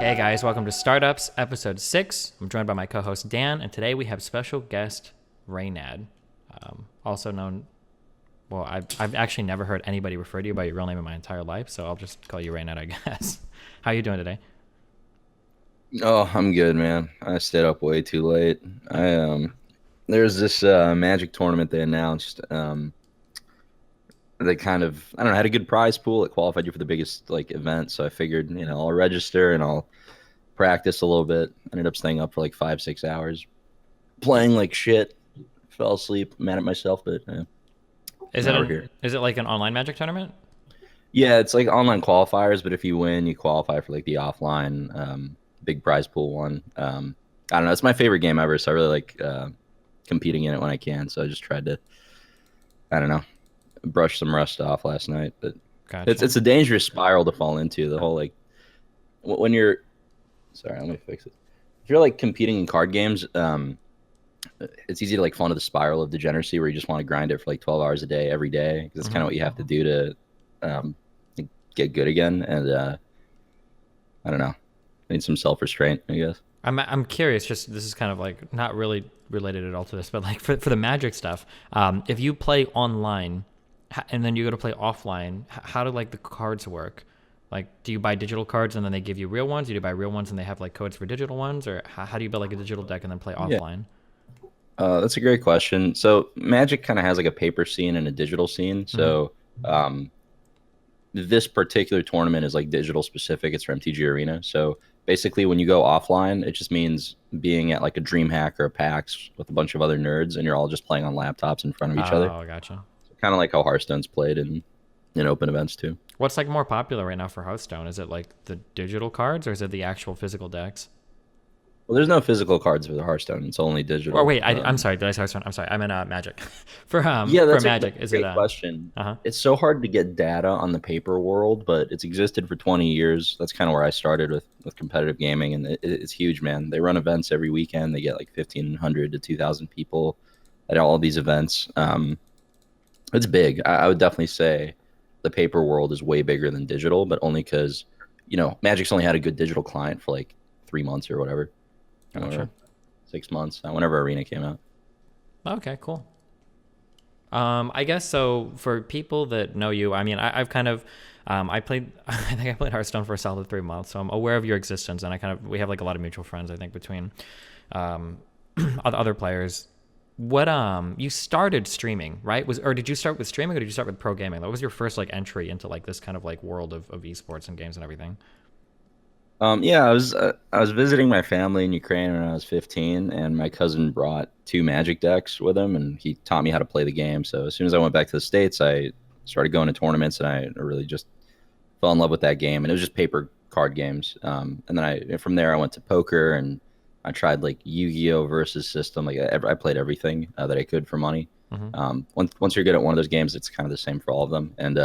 Hey guys, welcome to Startups, episode 6. I'm joined by my co-host Dan, and today we have special guest Reynad, also known. Well, I've actually never heard anybody refer to you by your real name in my entire life, so I'll just call you Reynad, I guess. How you doing today? Oh, I'm good, man. I stayed up way too late. I There's this Magic tournament they announced. They kind of I don't know had a good prize pool. It qualified you for the biggest like event, so I figured I'll register and I'll practice a little bit. Ended up staying up for like 5 6 hours playing like shit. Fell asleep, mad at myself, but Is it now we're here. like an online Magic tournament? Yeah, it's like online qualifiers, but if you win, you qualify for like the offline big prize pool one. I don't know. It's my favorite game ever, so I really like competing in it when I can. So I just tried to, I don't know, brush some rust off last night. But Gotcha. it's a dangerous spiral to fall into. The whole like when you're sorry, let me fix it. If you're like competing in card games, it's easy to like fall into the spiral of degeneracy where you just want to grind it for like 12 hours a day every day because that's kind of what you have to do to um, get good again. And I don't know, I need some self restraint, I guess. I'm curious. Just this is kind of like not really related at all to this, but like for the Magic stuff, if you play online and then you go to play offline, how do like the cards work? Like, do you buy digital cards and then they give you real ones? Do you buy real ones and they have like codes for digital ones, or how do you build like a digital deck and then play Yeah. offline? That's a great question. So Magic kind of has like a paper scene and a digital scene. Mm-hmm. So this particular tournament is like digital specific. It's for MTG Arena. So basically, when you go offline, it just means being at like a DreamHack or a PAX with a bunch of other nerds, and you're all just playing on laptops in front of each other. Oh, gotcha. Kind of like how Hearthstone's played in open events too. What's like more popular right now for Hearthstone? Is it like the digital cards or is it the actual physical decks? Well, there's no physical cards for the Hearthstone. It's only Or digital. wait, I'm sorry. Did I say Hearthstone? I'm sorry. I meant Magic. Yeah, For that's Magic, a is it great question. uh huh? It's so hard to get data on the paper world, but it's existed for 20 years. That's kind of where I started with competitive gaming, and it's huge, man. They run events every weekend. They get like 1,500 to 2,000 people at all of these events. It's big. I would definitely say the paper world is way bigger than digital, but only because, Magic's only had a good digital client for like 3 months or whatever, or Gotcha. 6 months, whenever Arena came out. Okay, cool. I guess so. For people that know you, I mean, I've kind of, I played, I think I played Hearthstone for a solid 3 months, so I'm aware of your existence, and we have like a lot of mutual friends, I think, between, um, other players. What, you started streaming, right? Or did you start with streaming, or did you start with pro gaming? What was your first like entry into like this kind of like world of esports and games and everything? Yeah, I was visiting my family in Ukraine when I was 15, and my cousin brought two Magic decks with him, and he taught me how to play the game. So as soon as I went back to the States, I started going to tournaments, and I really just fell in love with that game. And it was just paper card games. And then from there I went to poker, and I tried like Yu-Gi-Oh versus system. Like I played everything that I could for money. Mm-hmm. Once you're good at one of those games, it's kind of the same for all of them. And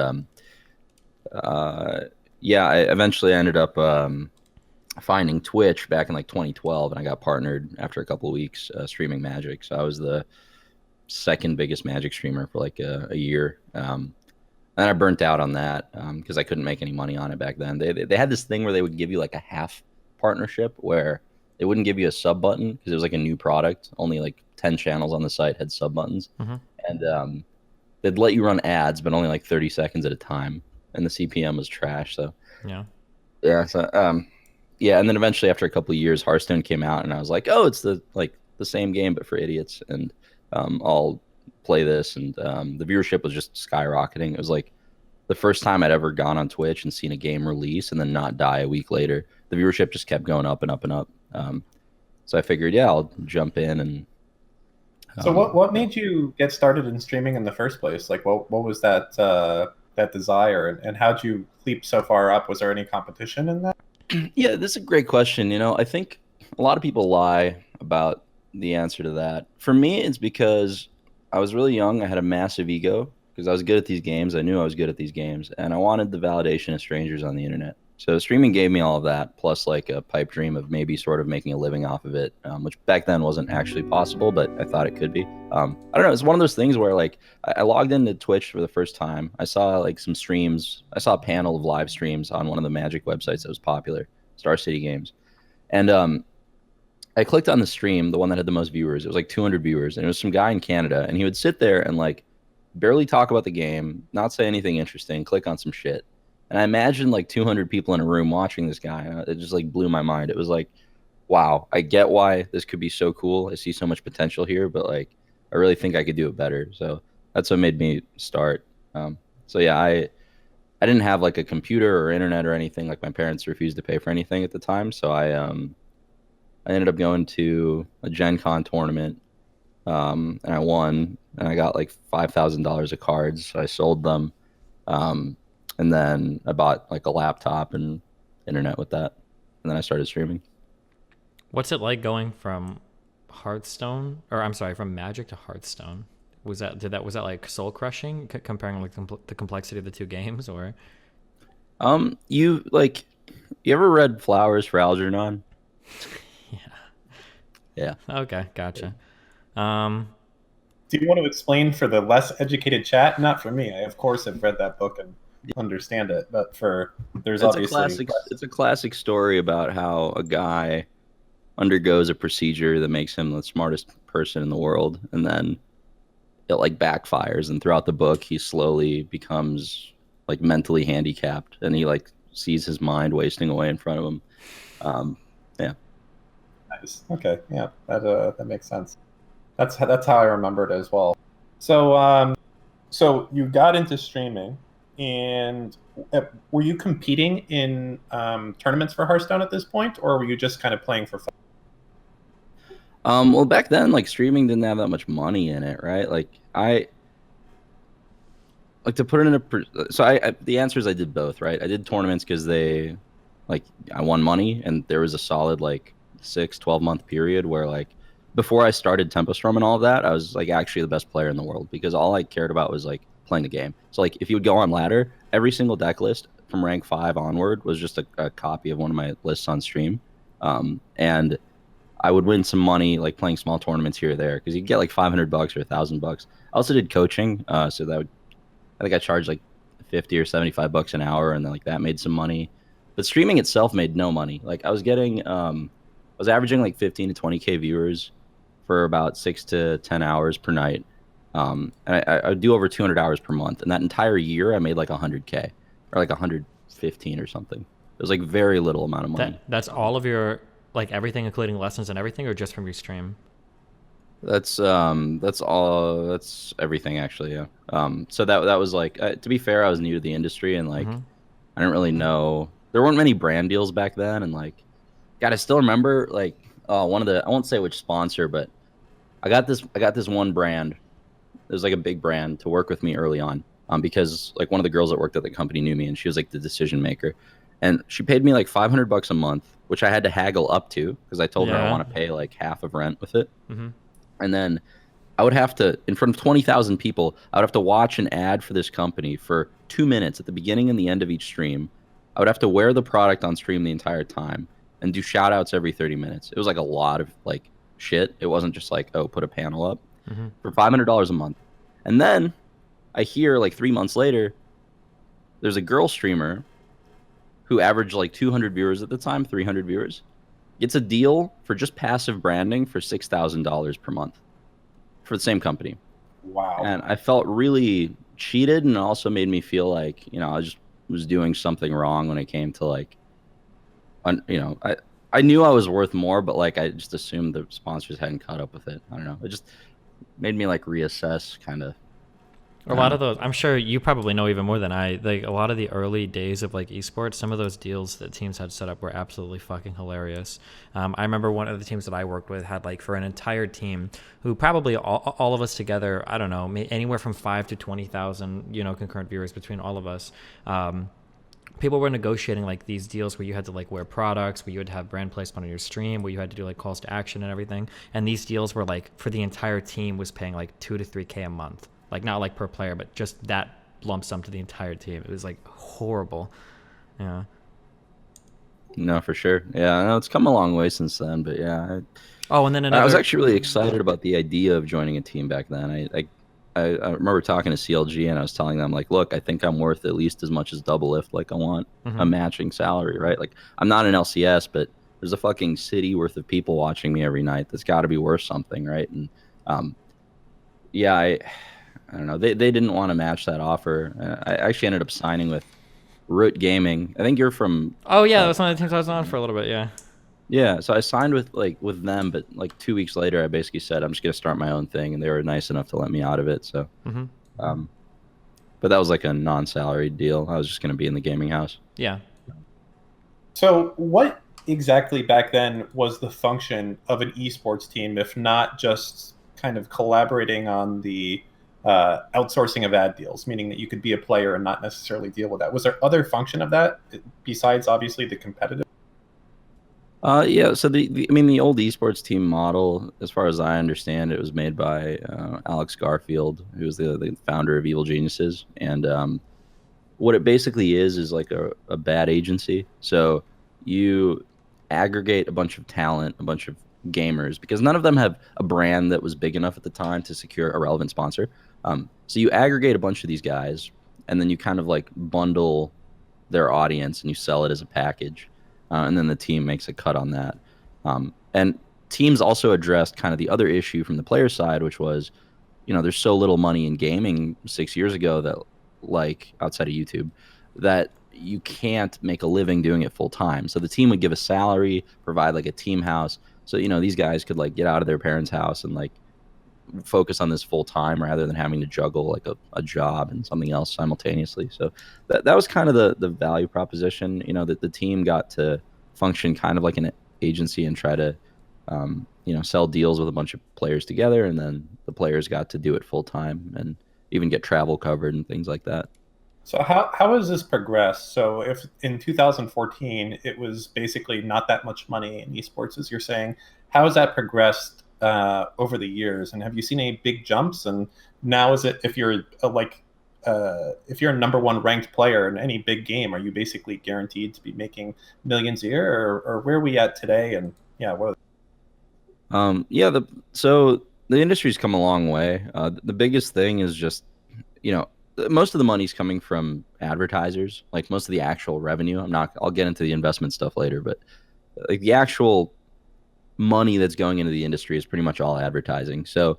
uh, yeah, I eventually ended up. Finding Twitch back in like 2012, and I got partnered after a couple of weeks streaming Magic. So I was the second biggest Magic streamer for like a year. And I burnt out on that because I couldn't make any money on it back then. They had this thing where they would give you like a half partnership where they wouldn't give you a sub button because it was like a new product. Only like 10 channels on the site had sub buttons, Mm-hmm. and they'd let you run ads, but only like 30 seconds at a time. And the CPM was trash. So Yeah. yeah, yeah, and then eventually after a couple of years, Hearthstone came out, and I was like, oh, it's the same game but for idiots, and I'll play this, and the viewership was just skyrocketing. It was like the first time I'd ever gone on Twitch and seen a game release and then not die a week later. The viewership just kept going up and up and up. So I figured, yeah, I'll jump in and So what yeah. made you get started in streaming in the first place? Like what was that desire, and how'd you leap so far up? Was there any competition in that? Yeah, this is a great question. I think a lot of people lie about the answer to that. For me, it's because I was really young. I had a massive ego because I was good at these games. I knew I was good at these games, and I wanted the validation of strangers on the internet. So streaming gave me all of that, plus like a pipe dream of maybe sort of making a living off of it, which back then wasn't actually possible, but I thought it could be. I don't know. It's one of those things where like I logged into Twitch for the first time. I saw like some streams. I saw a panel of live streams on one of the Magic websites that was popular. Star City Games, and I clicked on the stream, the one that had the most viewers. It was like 200 viewers, and it was some guy in Canada, and he would sit there and like barely talk about the game, not say anything interesting, click on some shit. And I imagined like 200 people in a room watching this guy, and it just like blew my mind. It was like, wow, I get why this could be so cool. I see so much potential here, but like, I really think I could do it better. So that's what made me start. So yeah, I didn't have like a computer or internet or anything. Like my parents refused to pay for anything at the time, so I ended up going to a Gen Con tournament, and I won, and I got like $5,000 of cards. So I sold them, um, and then I bought like a laptop and internet with that, and then I started streaming. What's it like going from Hearthstone, or I'm sorry, from Magic to Hearthstone? Was that like soul crushing, comparing like the complexity of the two games, or? You like, you ever read Flowers for Algernon? Yeah. Yeah. Okay, gotcha. Um, Do you want to explain for the less educated chat? Not for me. I of course have read that book and understand it, but for there's It's a obviously classic. It's a classic story about how a guy undergoes a procedure that makes him the smartest person in the world, and then it like backfires. And throughout the book, he slowly becomes like mentally handicapped, and he like sees his mind wasting away in front of him. Yeah. nice. Okay, yeah, that makes sense. That's how I remember it as well. So so you got into streaming, and were you competing in tournaments for Hearthstone at this point, or were you just kind of playing for fun? Well, back then, like streaming didn't have that much money in it, right? Like I like to put it in a. So the answer is I did both, right? I did tournaments because they, like, I won money, and there was a solid like 12 month period where like before I started Tempo Storm and all of that, I was like actually the best player in the world because all I cared about was like playing the game. So like if you would go on ladder, every single deck list from rank 5 onward was just a copy of one of my lists on stream, and I would win some money like playing small tournaments here or there because you get like $500 or $1,000. I also did coaching, so that would, I think I charged like 50 or $75 an hour, and then like that made some money. But streaming itself made no money. Like I was getting, I was averaging like 15 to 20K viewers for about 6 to 10 hours per night, and I would do over 200 hours per month. And that entire year, I made like 100K or like 115 or something. It was like very little amount of money. that's all of your, like, everything, including lessons and everything, or just from your stream? That's all. That's everything actually. Yeah. So that was like, to be fair, I was new to the industry, and like Mm-hmm. I didn't really know, there weren't many brand deals back then, and like, God, I still remember like one of the, I won't say which sponsor, but I got this one brand. It was like a big brand to work with me early on, because like one of the girls that worked at the company knew me, and she was like the decision maker, and she paid me like $500 a month, which I had to haggle up to because I told her I Yeah. want to pay like half of rent with it. Mm-hmm. And then I would have to, in front of 20,000 people, I would have to watch an ad for this company for 2 minutes at the beginning and the end of each stream. I would have to wear the product on stream the entire time and do shout outs every 30 minutes. It was like a lot of like shit. It wasn't just like, oh, put a panel up Mm-hmm. for $500 a month. And then I hear like 3 months later, there's a girl streamer who averaged like 200 viewers at the time, 300 viewers, gets a deal for just passive branding for $6,000 per month for the same company. Wow. And I felt really cheated, and also made me feel like, I just was doing something wrong when it came to like, I knew I was worth more, but like I just assumed the sponsors hadn't caught up with it. I don't know. It just made me like reassess kind of. A lot of those, I'm sure you probably know even more than I, like a lot of the early days of like esports, some of those deals that teams had set up were absolutely fucking hilarious. I remember one of the teams that I worked with had like for an entire team who probably all of us together, I don't know, anywhere from 5 to 20,000, concurrent viewers between all of us. People were negotiating like these deals where you had to like wear products, where you had to have brand placement on your stream, where you had to do like calls to action and everything. And these deals were like for the entire team was paying like 2 to 3K a month. Like not like per player, but just that lump sum to the entire team. It was like horrible. Yeah. No, for sure. Yeah, I know it's come a long way since then, but yeah. Oh, and then I was another. actually really excited about the idea of joining a team back then. I remember talking to CLG and I was telling them like, look, I think I'm worth at least as much as Double Lift. Like I want a matching salary, right? Like I'm not an LCS, but there's a fucking city worth of people watching me every night. That's got to be worth something, right? And um, yeah, I don't know. They didn't want to match that offer. I actually ended up signing with Root Gaming. I think you're from. Oh yeah, that was one of the teams I was on for a little bit. Yeah. Yeah, so I signed with them, but like 2 weeks later, I basically said I'm just gonna start my own thing, and they were nice enough to let me out of it. So, um, but that was like a non-salaried deal. I was just gonna be in the gaming house. Yeah. So, what exactly back then was the function of an esports team, if not just kind of collaborating on the outsourcing of ad deals, meaning that you could be a player and not necessarily deal with that? Was there other function of that besides obviously the competitive? Yeah. So I mean, the old esports team model, as far as I understand, it was made by Alex Garfield, who was the founder of Evil Geniuses, and what it basically is like a bad agency. So you aggregate a bunch of talent, a bunch of gamers, because none of them have a brand that was big enough at the time to secure a relevant sponsor. So you aggregate a bunch of these guys, and then you kind of like bundle their audience and you sell it as a package, and then the team makes a cut on that. And teams also addressed kind of the other issue from the player side, which was, there's so little money in gaming 6 years ago that, like outside of YouTube, that you can't make a living doing it full time. So the team would give a salary, provide like a team house. So, these guys could like get out of their parents' house and like focus on this full time rather than having to juggle like a job and something else simultaneously. So that was kind of the value proposition, that the team got to function kind of like an agency and try to, sell deals with a bunch of players together. And then the players got to do it full time and even get travel covered and things like that. So how has this progressed? So if in 2014 it was basically not that much money in esports, as you're saying, how has that progressed over the years? And have you seen any big jumps? And now is it, if you're if you're a number one ranked player in any big game, are you basically guaranteed to be making millions a year, or where are we at today? And yeah, what? So the industry's come a long way. The biggest thing is just, most of the money's coming from advertisers, like most of the actual revenue. I'll get into the investment stuff later, but like the actual money that's going into the industry is pretty much all advertising. So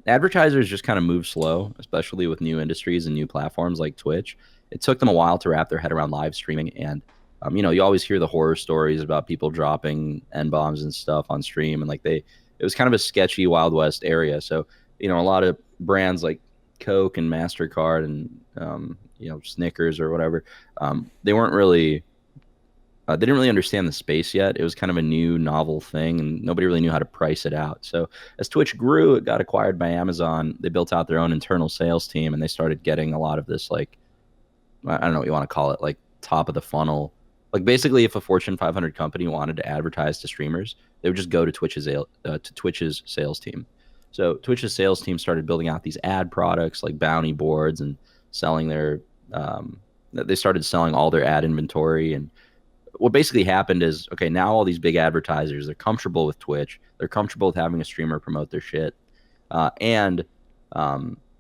advertisers just kind of move slow, especially with new industries and new platforms like Twitch. It took them a while to wrap their head around live streaming. And, you always hear the horror stories about people dropping N-bombs and stuff on stream. And it was kind of a sketchy Wild West area. So, a lot of brands like Coke and MasterCard and, Snickers or whatever, they weren't really they didn't really understand the space yet. It was kind of a new, novel thing, and nobody really knew how to price it out. So as Twitch grew, it got acquired by Amazon. They built out their own internal sales team, and they started getting a lot of this, like, I don't know what you want to call it, like top of the funnel. Like basically, if a Fortune 500 company wanted to advertise to streamers, they would just go to Twitch's sales team. So Twitch's sales team started building out these ad products like bounty boards and selling they started selling all their ad inventory. And what basically happened is, okay, now all these big advertisers, they're comfortable with Twitch. They're comfortable with having a streamer promote their shit. And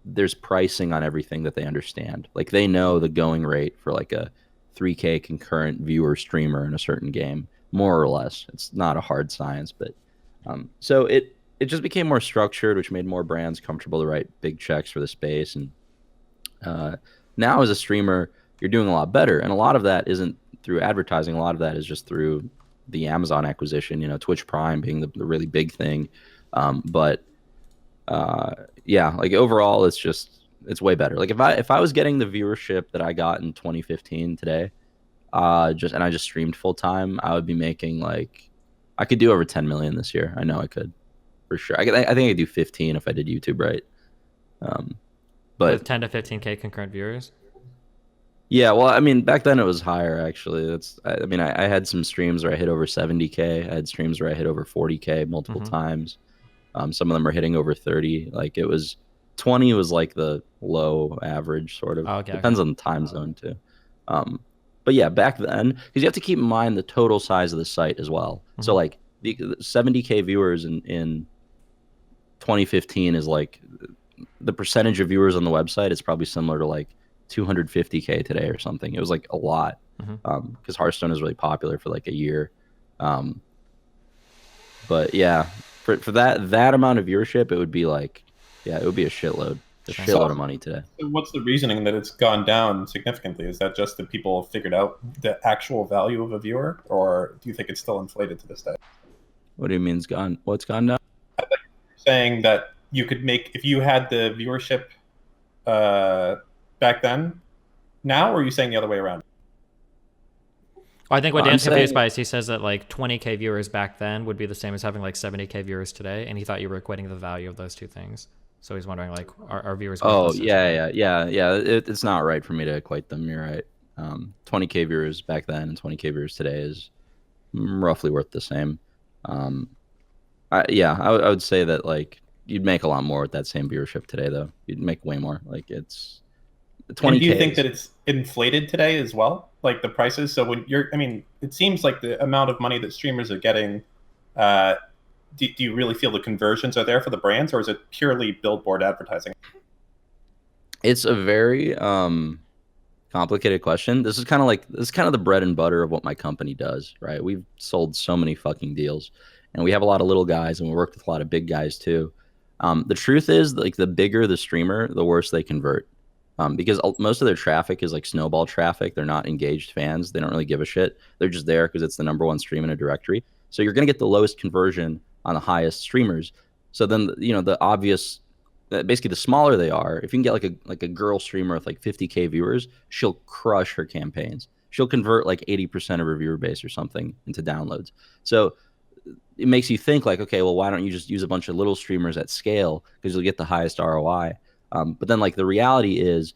there's pricing on everything that they understand. Like they know the going rate for like a 3K concurrent viewer streamer in a certain game, more or less. It's not a hard science, but so it just became more structured, which made more brands comfortable to write big checks for the space. And now as a streamer, you're doing a lot better. And a lot of that isn't through advertising. A lot of that is just through the Amazon acquisition, Twitch Prime being the really big thing. But yeah, like overall, it's way better. Like if I was getting the viewership that I got in 2015 today, I just streamed full time, I would be making I could do over 10 million this year. I know I could, for sure. I think I could do 15 if I did YouTube right. But with 10 to 15K concurrent viewers. Yeah, well, I mean, back then it was higher actually. I had some streams where I hit over 70K. I had streams where I hit over 40K multiple times. Some of them are hitting over 30. Like it was 20 was like the low average sort of. Depends on the time zone too. But yeah, back then, because you have to keep in mind the total size of the site as well. So like the 70K viewers in 2015 is like the percentage of viewers on the website is probably similar to like 250K today or something. It was like a lot, because Hearthstone is really popular for like a year. But yeah, for that amount of viewership, it would be like, yeah, it would be a shitload of money today. So what's the reasoning that it's gone down significantly? Is that just that people have figured out the actual value of a viewer, or do you think it's still inflated to this day? What do you mean it's gone? What's gone down? Saying that you could make, if you had the viewership back then, now, or are you saying the other way around? I think what Dan's confused by is he says that like 20K viewers back then would be the same as having like 70K viewers today, and he thought you were equating the value of those two things. So he's wondering, like, are viewers? Oh, yeah. It's not right for me to equate them. You're right. 20K viewers back then and 20K viewers today is roughly worth the same. I would say that like you'd make a lot more with that same viewership today, though. You'd make way more. Like it's 20K. And do you think that it's inflated today as well, like the prices? So when it seems like the amount of money that streamers are getting. Do you really feel the conversions are there for the brands, or is it purely billboard advertising? It's a very complicated question. This is kind of the bread and butter of what my company does, right? We've sold so many fucking deals, and we have a lot of little guys, and we work with a lot of big guys too. The truth is, like, the bigger the streamer, the worse they convert, because most of their traffic is like snowball traffic. They're not engaged fans. They don't really give a shit. They're just there because it's the #1 stream in a directory. So you're going to get the lowest conversion on the highest streamers. So then, the obvious, basically the smaller they are, if you can get like a girl streamer with like 50K viewers, she'll crush her campaigns. She'll convert like 80% of her viewer base or something into downloads. So it makes you think like, okay, well, why don't you just use a bunch of little streamers at scale, because you'll get the highest ROI. But then like the reality is,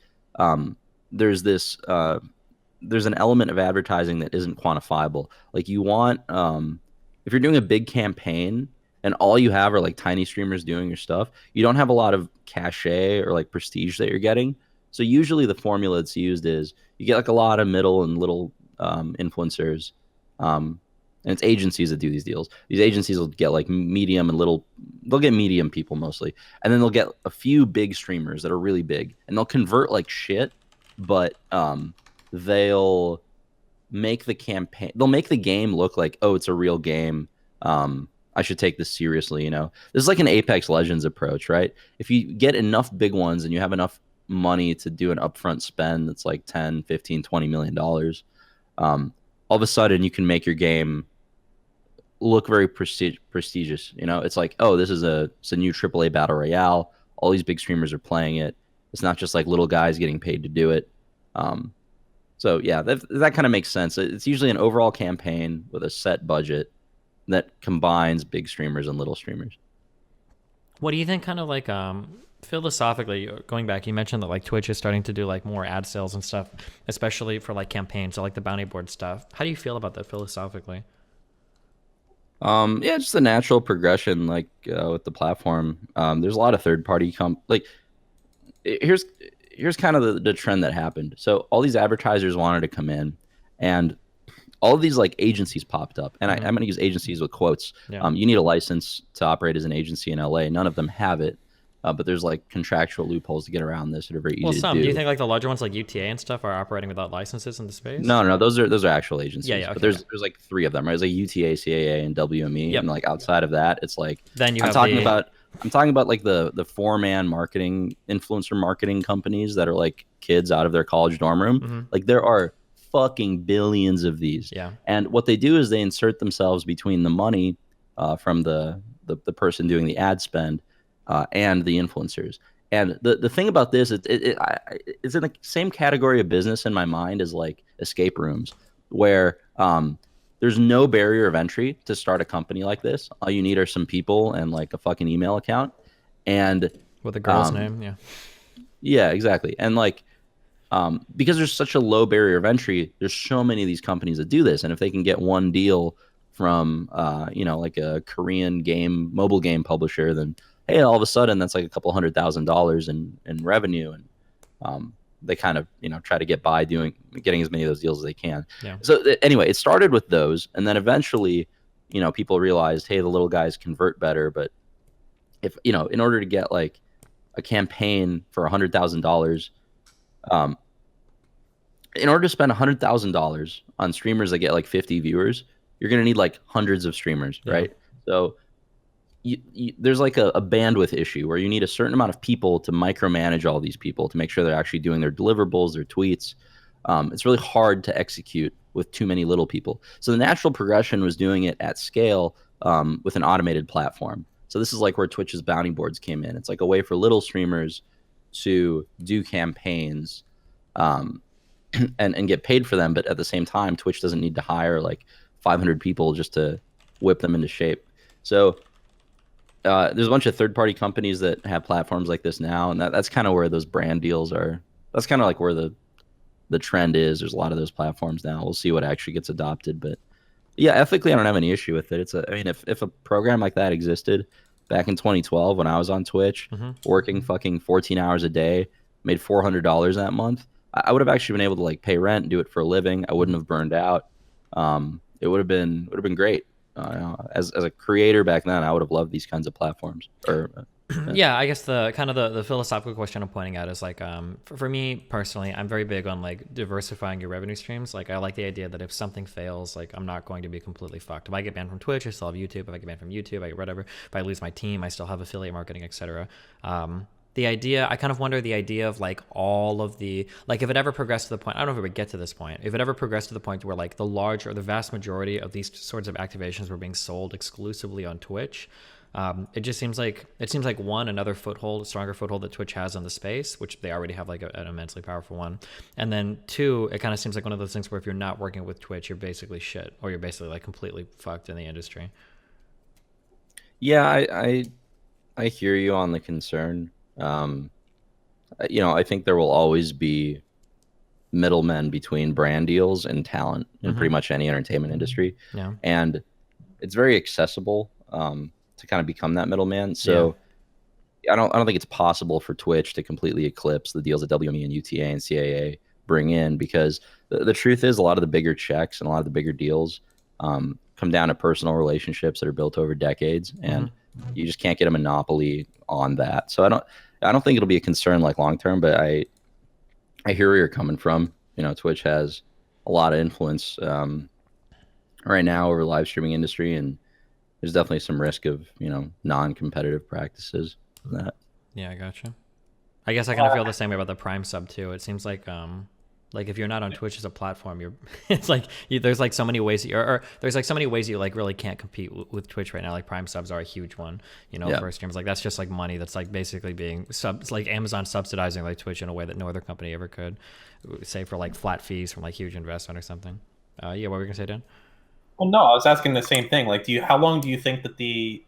there's an element of advertising that isn't quantifiable. Like you want, if you're doing a big campaign and all you have are like tiny streamers doing your stuff, you don't have a lot of cachet or like prestige that you're getting. So usually the formula that's used is you get like a lot of middle and little influencers, and it's agencies that do these deals. These agencies will get like medium and little, they'll get medium people mostly, and then they'll get a few big streamers that are really big, and they'll convert like shit, but they'll make the game look like, oh, it's a real game. I should take this seriously. This is like an Apex Legends approach, right? If you get enough big ones and you have enough money to do an upfront spend that's like 10, 15, $20 million, all of a sudden you can make your game look very prestigious. It's like, oh, it's a new AAA battle royale. All these big streamers are playing it. It's not just like little guys getting paid to do it. So yeah, that kind of makes sense. It's usually an overall campaign with a set budget that combines big streamers and little streamers. What do you think, kind of like philosophically, going back, you mentioned that like Twitch is starting to do like more ad sales and stuff, especially for like campaigns, so like the bounty board stuff. How do you feel about that philosophically? Yeah, just the natural progression, like with the platform. There's a lot of third party here's kind of the trend that happened. So all these advertisers wanted to come in, and all of these like agencies popped up, and I'm going to use agencies with quotes. Yeah. You need a license to operate as an agency in LA. None of them have it, but there's like contractual loopholes to get around this that are very easy to do. Do you think like the larger ones like UTA and stuff are operating without licenses in the space? No, those are actual agencies. Yeah, okay, but there's like 3 of them, right? There's like UTA, CAA, and WME, and like outside of that, it's like then I'm talking about like the 4-man marketing, influencer marketing companies that are like kids out of their college dorm room. Like there are fucking billions of these. Yeah. And what they do is they insert themselves between the money from the person doing the ad spend and the influencers. And the thing about this, it's in the same category of business in my mind as like escape rooms, where there's no barrier of entry to start a company like this. All you need are some people and like a fucking email account, and with a girl's name. Yeah. Yeah, exactly. And like, because there's such a low barrier of entry, there's so many of these companies that do this. And if they can get one deal from, like a Korean mobile game publisher, then hey, all of a sudden that's like a couple $100,000 in revenue, and they kind of try to get by getting as many of those deals as they can. Yeah. So anyway, it started with those, and then eventually, people realized, hey, the little guys convert better, but if in order to get like a campaign for $100,000. Um, in order to spend $100,000 on streamers that get like 50 viewers, you're gonna need like hundreds of streamers, Yeah. right? So there's like a bandwidth issue where you need a certain amount of people to micromanage all these people to make sure they're actually doing their deliverables, their tweets. It's really hard to execute with too many little people. So the natural progression was doing it at scale with an automated platform. So this is like where Twitch's bounty boards came in. It's like a way for little streamers to do campaigns um, and get paid for them. But at the same time, Twitch doesn't need to hire like 500 people just to whip them into shape. So there's a bunch of third-party companies that have platforms like this now, and that's kind of where those brand deals are. That's kind of like where the trend is. There's a lot of those platforms now. We'll see what actually gets adopted, but yeah, ethically, I don't have any issue with it. I mean, if a program like that existed back in 2012 when I was on Twitch, working fucking 14 hours a day, made $400 that month, I would have actually been able to like pay rent and do it for a living. I wouldn't have burned out. It would have been great. As a creator back then, I would have loved these kinds of platforms. Yeah, I guess the kind of the philosophical question I'm pointing at is like for me personally, I'm very big on like diversifying your revenue streams. Like I like the idea that if something fails, like I'm not going to be completely fucked. If I get banned from Twitch, I still have YouTube. If I get banned from YouTube, I get whatever. If I lose my team, I still have affiliate marketing, etc. The idea, I kind of wonder the idea of like all of the, like if it ever progressed to the point, I don't know if it would get to this point, if it ever progressed to the point where like the large or the vast majority of these sorts of activations were being sold exclusively on Twitch. It just seems like one, another foothold, a stronger foothold that Twitch has on the space, which they already have like an immensely powerful one. And then two, it kind of seems like one of those things where if you're not working with Twitch, you're basically shit, or you're basically like completely fucked in the industry. Yeah, I hear you on the concern. I think there will always be middlemen between brand deals and talent in pretty much any entertainment industry. Yeah. And it's very accessible to kind of become that middleman. So I don't think it's possible for Twitch to completely eclipse the deals that WME and UTA and CAA bring in, because the truth is a lot of the bigger checks and a lot of the bigger deals come down to personal relationships that are built over decades, and you just can't get a monopoly on that. So I don't think it'll be a concern like long term, but I hear where you're coming from. Twitch has a lot of influence right now over the live streaming industry, and there's definitely some risk of non-competitive practices in that. Yeah, I gotcha. I guess I kind of feel the same way about the Prime sub too. It seems like if you're not on Twitch as a platform, it's like there's like so many ways or there's like so many ways you like really can't compete with Twitch right now. Like Prime subs are a huge one, for streamers. Like that's just like money that's like basically being like Amazon subsidizing like Twitch in a way that no other company ever could, say for like flat fees from like huge investment or something. What were we gonna say, Dan? Well, no, I was asking the same thing. Like, how long do you think that the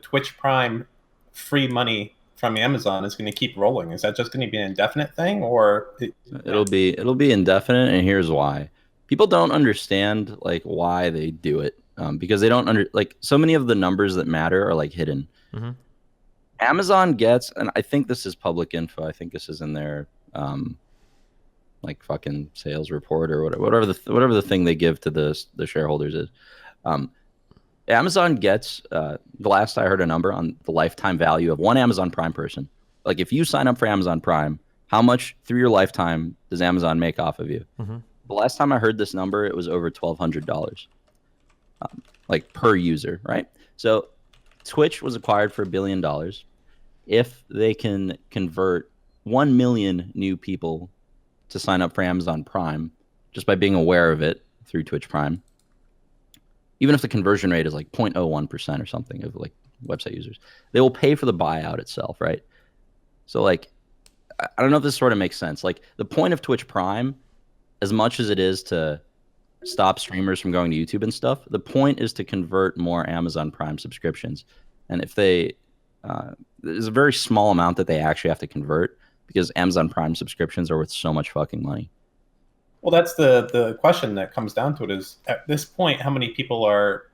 Twitch Prime free money from Amazon is going to keep rolling? Is that just going to be an indefinite thing, or it'll be indefinite? And here's why: people don't understand like why they do it, because they don't like so many of the numbers that matter are like hidden. Amazon gets, and I think this is public info. I think this is in their like fucking sales report or whatever the thing they give to the shareholders is. Amazon gets the last I heard a number on the lifetime value of one Amazon Prime person. Like if you sign up for Amazon Prime, how much through your lifetime does Amazon make off of you? The last time I heard this number, it was over $1,200, like per user, right? So Twitch was acquired for $1 billion. If they can convert 1 million new people to sign up for Amazon Prime just by being aware of it through Twitch Prime, even if the conversion rate is like 0.01% or something of like website users, they will pay for the buyout itself, right? So like, I don't know if this sort of makes sense. Like the point of Twitch Prime, as much as it is to stop streamers from going to YouTube and stuff, the point is to convert more Amazon Prime subscriptions. And if there's a very small amount that they actually have to convert, because Amazon Prime subscriptions are worth so much fucking money. Well, that's the question that comes down to it is, at this point, how many people are,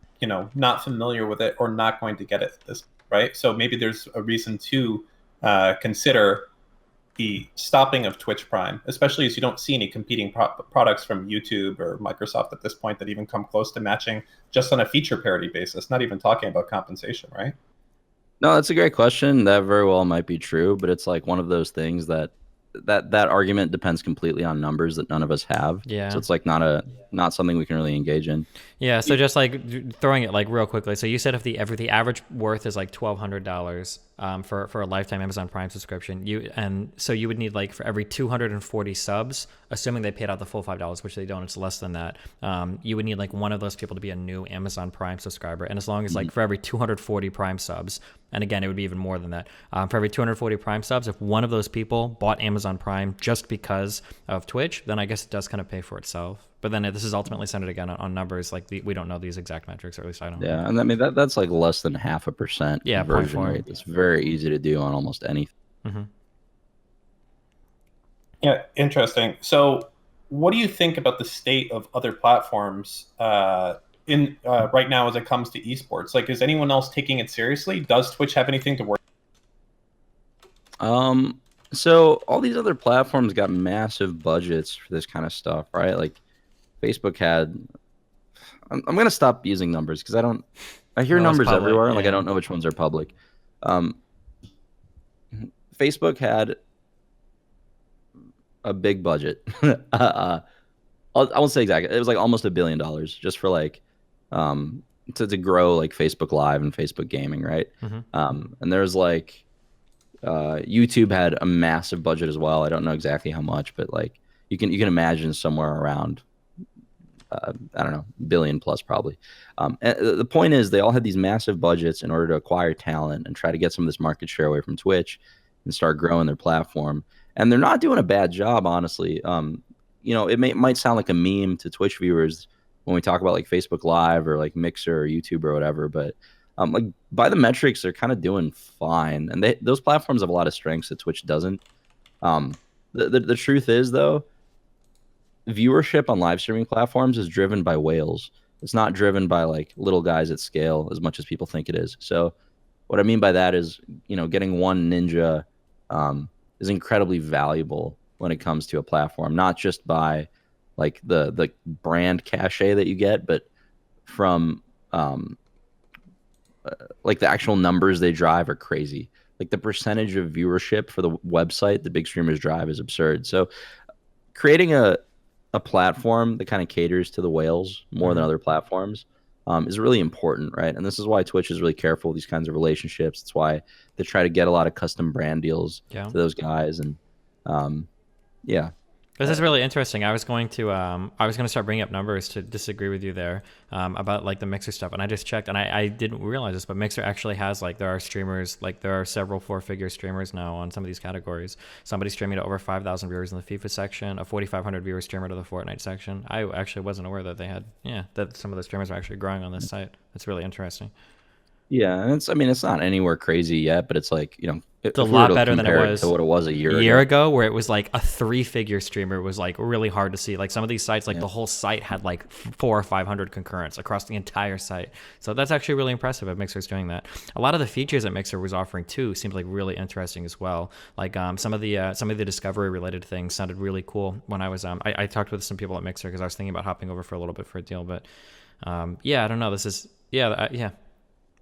not familiar with it or not going to get it this, right? So maybe there's a reason to consider the stopping of Twitch Prime, especially as you don't see any competing products from YouTube or Microsoft at this point that even come close to matching just on a feature parity basis, not even talking about compensation, right? No, that's a great question. That very well might be true, but it's like one of those things that that argument depends completely on numbers that none of us have. So Yeah. it's like not something we can really engage in. Yeah, so just like throwing it like real quickly. So you said if the average worth is like $1,200 for a lifetime Amazon Prime subscription, so you would need like for every 240 subs, assuming they paid out the full $5, which they don't, it's less than that. You would need like one of those people to be a new Amazon Prime subscriber, and as long as like for every 240 Prime subs, and again it would be even more than that, for every 240 Prime subs, if one of those people bought Amazon Prime just because of Twitch, then I guess it does kind of pay for itself. But then this is ultimately centered again on numbers. Like we don't know these exact metrics, or at least I don't. Yeah, and I mean that's like less than 0.5% Yeah, conversion 0.4. rate. It's very easy to do on almost anything. Mm-hmm. Yeah, interesting. So, what do you think about the state of other platforms in right now as it comes to esports? Like, is anyone else taking it seriously? Does Twitch have anything to worry? So all these other platforms got massive budgets for this kind of stuff, right? Like Facebook had. I'm gonna stop using numbers because I don't. I hear No, it's numbers public. everywhere. Like I Yeah. don't know which ones are public. Um, Facebook had a big budget. I won't say exactly. It was like almost $1 billion just for like to grow like Facebook Live and Facebook Gaming, right? Mm-hmm. And there's like YouTube had a massive budget as well. I don't know exactly how much, but like you can imagine somewhere around I don't know, billion plus probably. And the point is, they all had these massive budgets in order to acquire talent and try to get some of this market share away from Twitch and start growing their platform. And they're not doing a bad job, honestly. It might sound like a meme to Twitch viewers when we talk about like Facebook Live or like Mixer or YouTube or whatever, but like by the metrics, they're kind of doing fine. And those platforms have a lot of strengths that Twitch doesn't. The truth is, though, viewership on live streaming platforms is driven by whales. It's not driven by like little guys at scale as much as people think it is. So what I mean by that is, getting one ninja is incredibly valuable when it comes to a platform, not just by like the brand cachet that you get, but from like the actual numbers they drive are crazy. Like the percentage of viewership for the website the big streamers drive is absurd. So creating a platform that kind of caters to the whales more than other platforms is really important, right? And this is why Twitch is really careful with these kinds of relationships. It's why they try to get a lot of custom brand deals Yeah. to those guys. And yeah. This is really interesting. I was going to start bringing up numbers to disagree with you there about like the Mixer stuff, and I just checked, and I didn't realize this, but Mixer actually has like there are streamers, like there are several 4-figure streamers now on some of these categories. Somebody streaming to over 5,000 viewers in the FIFA section, a 4,500 viewer streamer to the Fortnite section. I actually wasn't aware that that some of the streamers are actually growing on this site. That's really interesting. Yeah, and it's not anywhere crazy yet, but it's like, It's a if we were lot to better than it compare was to what it was a year ago, where it was like a 3-figure streamer was like really hard to see. Like some of these sites, like the whole site had like 400 or 500 concurrents across the entire site. So that's actually really impressive if Mixer's doing that. A lot of the features that Mixer was offering too seemed like really interesting as well. Like some of the discovery related things sounded really cool when I was I talked with some people at Mixer because I was thinking about hopping over for a little bit for a deal, but I don't know. This is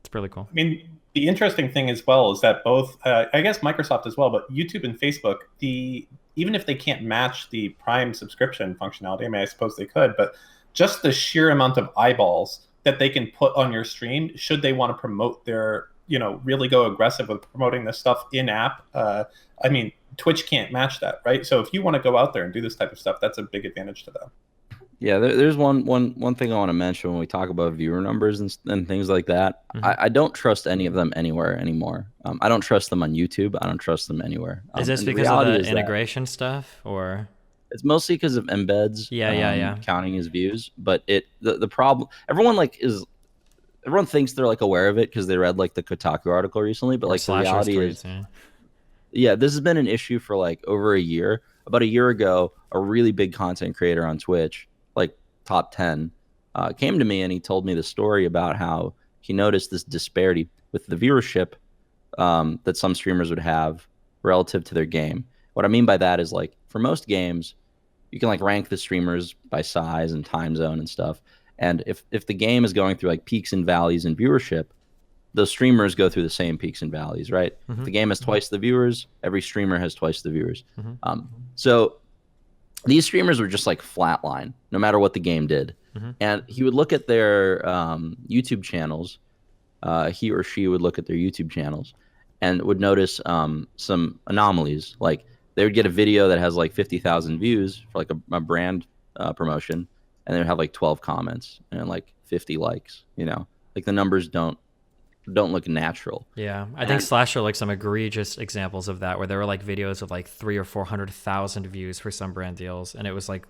it's really cool. I mean, the interesting thing as well is that both, I guess Microsoft as well, but YouTube and Facebook, even if they can't match the Prime subscription functionality, I mean, I suppose they could, but just the sheer amount of eyeballs that they can put on your stream, should they want to promote their, really go aggressive with promoting this stuff in app. I mean, Twitch can't match that, right? So if you want to go out there and do this type of stuff, that's a big advantage to them. Yeah, there's one thing I want to mention when we talk about viewer numbers and things like that. I don't trust any of them anywhere anymore. I don't trust them on YouTube. I don't trust them anywhere. Is this because of the integration stuff, or? It's mostly because of embeds. Counting as views, but the problem everyone thinks they're like aware of it because they read like the Kotaku article recently, but like the reality is, this has been an issue for like over a year. About a year ago, a really big content creator on Twitch, like top 10, came to me and he told me the story about how he noticed this disparity with the viewership that some streamers would have relative to their game. What I mean by that is like for most games, you can like rank the streamers by size and time zone and stuff. And if the game is going through like peaks and valleys in viewership, the streamers go through the same peaks and valleys, right? Mm-hmm. If the game has twice the viewers, every streamer has twice the viewers. Mm-hmm. So these streamers were just like flatline, no matter what the game did. Mm-hmm. And he would look at their YouTube channels. He or she would look at their YouTube channels and would notice some anomalies. Like they would get a video that has like 50,000 views for like a brand promotion, and they would have like 12 comments and like 50 likes. Like the numbers don't look natural. Yeah, I think Slash are like some egregious examples of that, where there were like videos of like 300,000 or 400,000 views for some brand deals, and it was like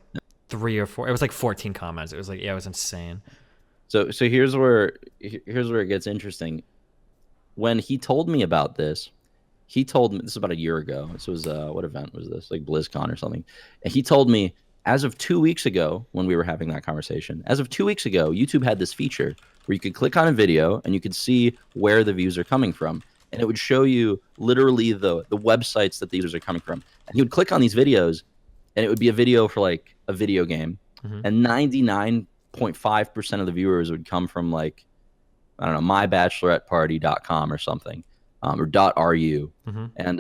3 or 4. It was like 14 comments. It was like, yeah, it was insane. So here's where it gets interesting. When he told me about this, he told me this was about a year ago. This was what event was this? Like BlizzCon or something. And he told me, as of 2 weeks ago, when we were having that conversation, as of 2 weeks ago, YouTube had this feature where you could click on a video and you could see where the views are coming from, and it would show you literally the websites that the views are coming from. And he would click on these videos, and it would be a video for like a video game, and 99.5% of the viewers would come from like, I don't know, mybacheloretteparty.com or something, or .ru. And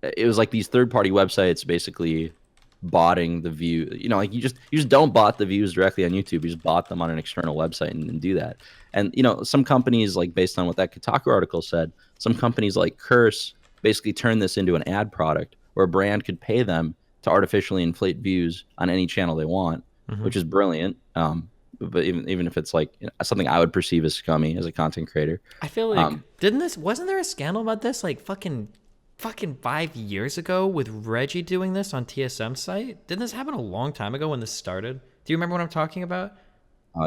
it was like these third-party websites basically botting the view. Like you just don't bot the views directly on YouTube. You just bot them on an external website and do that. And some companies, like based on what that Kotaku article said, some companies like Curse basically turn this into an ad product where a brand could pay them to artificially inflate views on any channel they want, which is brilliant. But even if it's like something I would perceive as scummy as a content creator. I feel like wasn't there a scandal about this like fucking 5 years ago with Reggie doing this on TSM's site? Didn't this happen a long time ago when this started? Do you remember what I'm talking about?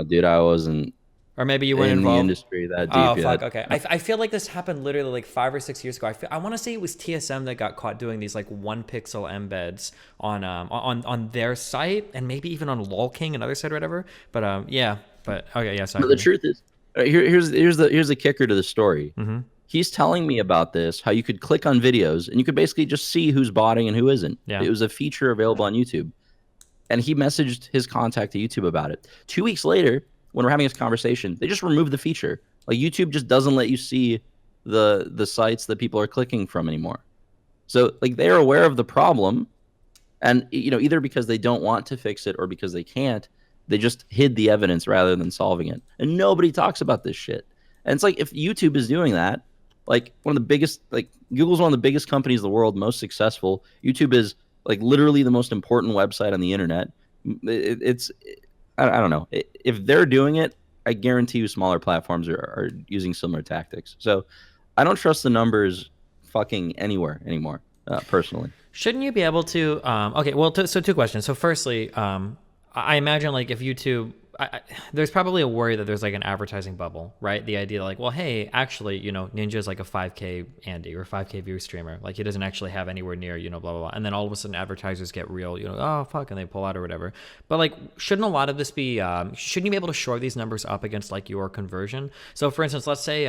Dude, I wasn't. Or maybe you weren't in involved. the industry that deep. Oh, yet. fuck, okay. I feel like this happened literally like 5 or 6 years ago. I want to say it was TSM that got caught doing these like 1 pixel embeds on their site, and maybe even on LolKing, another site or whatever. But yeah. But okay, yeah. Sorry. But the truth is, here's the kicker to the story. He's telling me about this, how you could click on videos and you could basically just see who's botting and who isn't. Yeah. It was a feature available on YouTube. And he messaged his contact to YouTube about it. 2 weeks later, when we're having this conversation, they just removed the feature. Like YouTube just doesn't let you see the sites that people are clicking from anymore. So like they're aware of the problem, and either because they don't want to fix it or because they can't, they just hid the evidence rather than solving it. And nobody talks about this shit. And it's like, if YouTube is doing that, like one of the biggest, like Google's one of the biggest companies in the world, most successful. YouTube is like literally the most important website on the internet. I don't know. If they're doing it, I guarantee you smaller platforms are using similar tactics. So I don't trust the numbers fucking anywhere anymore, personally. Shouldn't you be able to? Okay, well, so 2 questions. So firstly, I imagine like if YouTube, there's probably a worry that there's like an advertising bubble, right? The idea like, well, hey, actually, Ninja's like a 5K Andy or 5K view streamer. Like he doesn't actually have anywhere near, blah, blah, blah. And then all of a sudden advertisers get real, oh, fuck, and they pull out or whatever. But like, shouldn't a lot of this be, shouldn't you be able to shore these numbers up against like your conversion? So for instance, let's say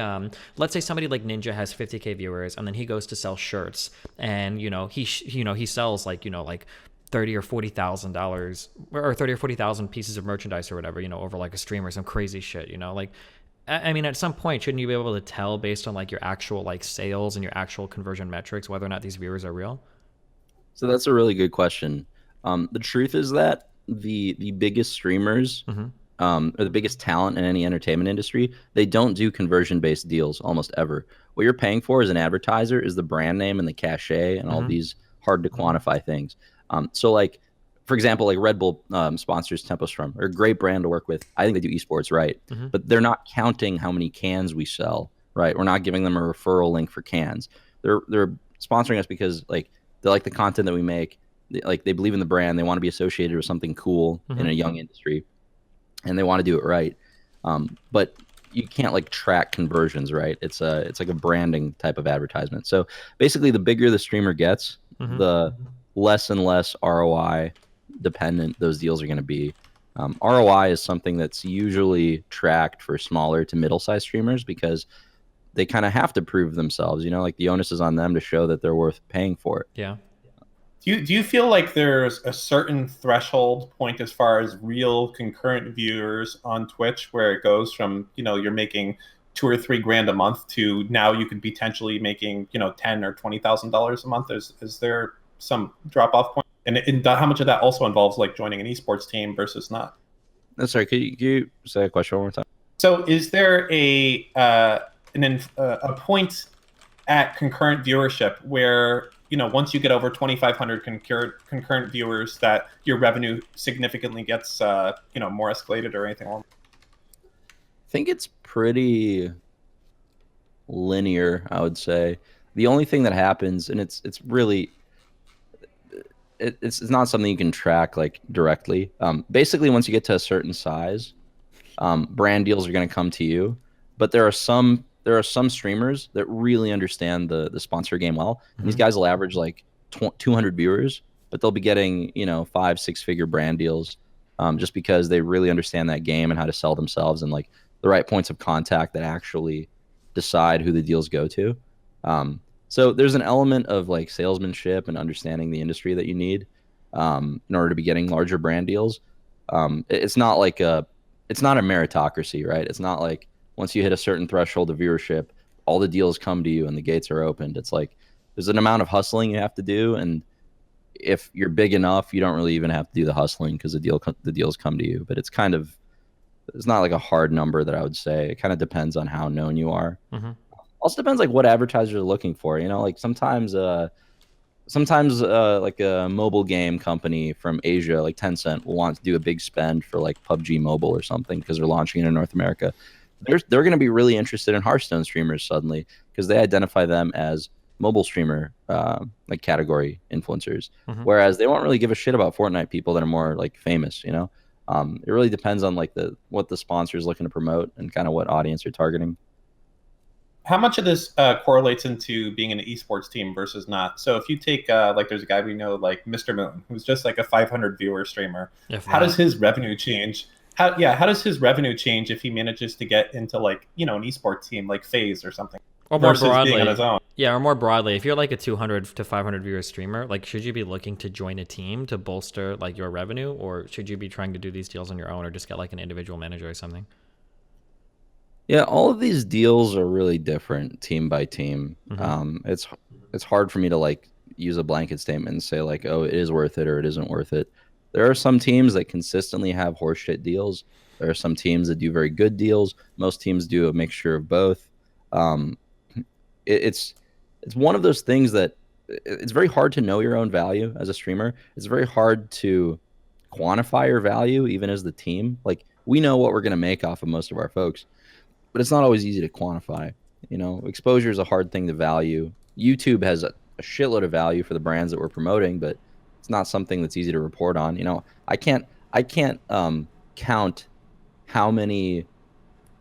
somebody like Ninja has 50K viewers, and then he goes to sell shirts, and, he sells like, like $30,000 or $40,000 or 30 or 40,000 pieces of merchandise or whatever, over like a stream or some crazy shit, like, I mean, at some point, shouldn't you be able to tell based on like your actual like sales and your actual conversion metrics whether or not these viewers are real? So that's a really good question. The truth is that the biggest streamers, or the biggest talent in any entertainment industry, they don't do conversion-based deals almost ever. What you're paying for as an advertiser is the brand name and the cachet and all these hard to quantify things. So like, for example, like Red Bull sponsors Tempo Strum. They're a great brand to work with. I think they do esports right, but they're not counting how many cans we sell, right? We're not giving them a referral link for cans. They're sponsoring us because like they like the content that we make. They believe in the brand. They want to be associated with something cool in a young industry, and they want to do it right. But you can't like track conversions, right? It's like a branding type of advertisement. So basically, the bigger the streamer gets, the less and less ROI dependent those deals are going to be. ROI is something that's usually tracked for smaller to middle-sized streamers because they kind of have to prove themselves. Like the onus is on them to show that they're worth paying for it. Yeah. Do you feel like there's a certain threshold point as far as real concurrent viewers on Twitch where it goes from, you're making 2 or 3 grand a month to now you could potentially making, $10 or $20,000 a month? Is there some drop off point? And how much of that also involves like joining an esports team versus not? No, sorry, could you say a question one more time? So is there a point at concurrent viewership where, once you get over 2,500 concurrent viewers, that your revenue significantly gets more escalated or anything along? I think it's pretty linear, I would say. The only thing that happens, and it's really it's not something you can track like directly. Basically, once you get to a certain size, brand deals are going to come to you. But there are some streamers that really understand the sponsor game well. And these guys will average like 200 viewers, but they'll be getting 5-6 figure brand deals, just because they really understand that game and how to sell themselves and like the right points of contact that actually decide who the deals go to. So there's an element of like salesmanship and understanding the industry that you need in order to be getting larger brand deals. It's not a meritocracy, right? It's not like once you hit a certain threshold of viewership, all the deals come to you and the gates are opened. It's like there's an amount of hustling you have to do, and if you're big enough, you don't really even have to do the hustling because the deals come to you. But it's not like a hard number that I would say. It kind of depends on how known you are. Also depends like what advertisers are looking for. Like sometimes like a mobile game company from Asia, like Tencent, will want to do a big spend for like PUBG Mobile or something because they're launching it in North America. They're going to be really interested in Hearthstone streamers suddenly because they identify them as mobile streamer like category influencers, whereas they won't really give a shit about Fortnite people that are more like famous. It really depends on like what the sponsor is looking to promote and kind of what audience you're targeting. How much of this correlates into being an esports team versus not? So if you take like there's a guy we know like Mr. Moon, who's just like a 500 viewer streamer. How does his revenue change? How does his revenue change if he manages to get into like an esports team like FaZe or something? Or more versus broadly, being on his own? Yeah, or more broadly, if you're like a 200 to 500 viewer streamer, like should you be looking to join a team to bolster like your revenue, or should you be trying to do these deals on your own, or just get like an individual manager or something? Yeah, all of these deals are really different team by team. It's hard for me to like use a blanket statement and say like, oh, it is worth it or it isn't worth it. There are some teams that consistently have horseshit deals. There are some teams that do very good deals. Most teams do a mixture of both. It's one of those things that it's very hard to know your own value as a streamer. It's very hard to quantify your value even as the team. Like we know what we're going to make off of most of our folks, but it's not always easy to quantify. Exposure is a hard thing to value. YouTube has a shitload of value for the brands that we're promoting, but it's not something that's easy to report on. I can't count how many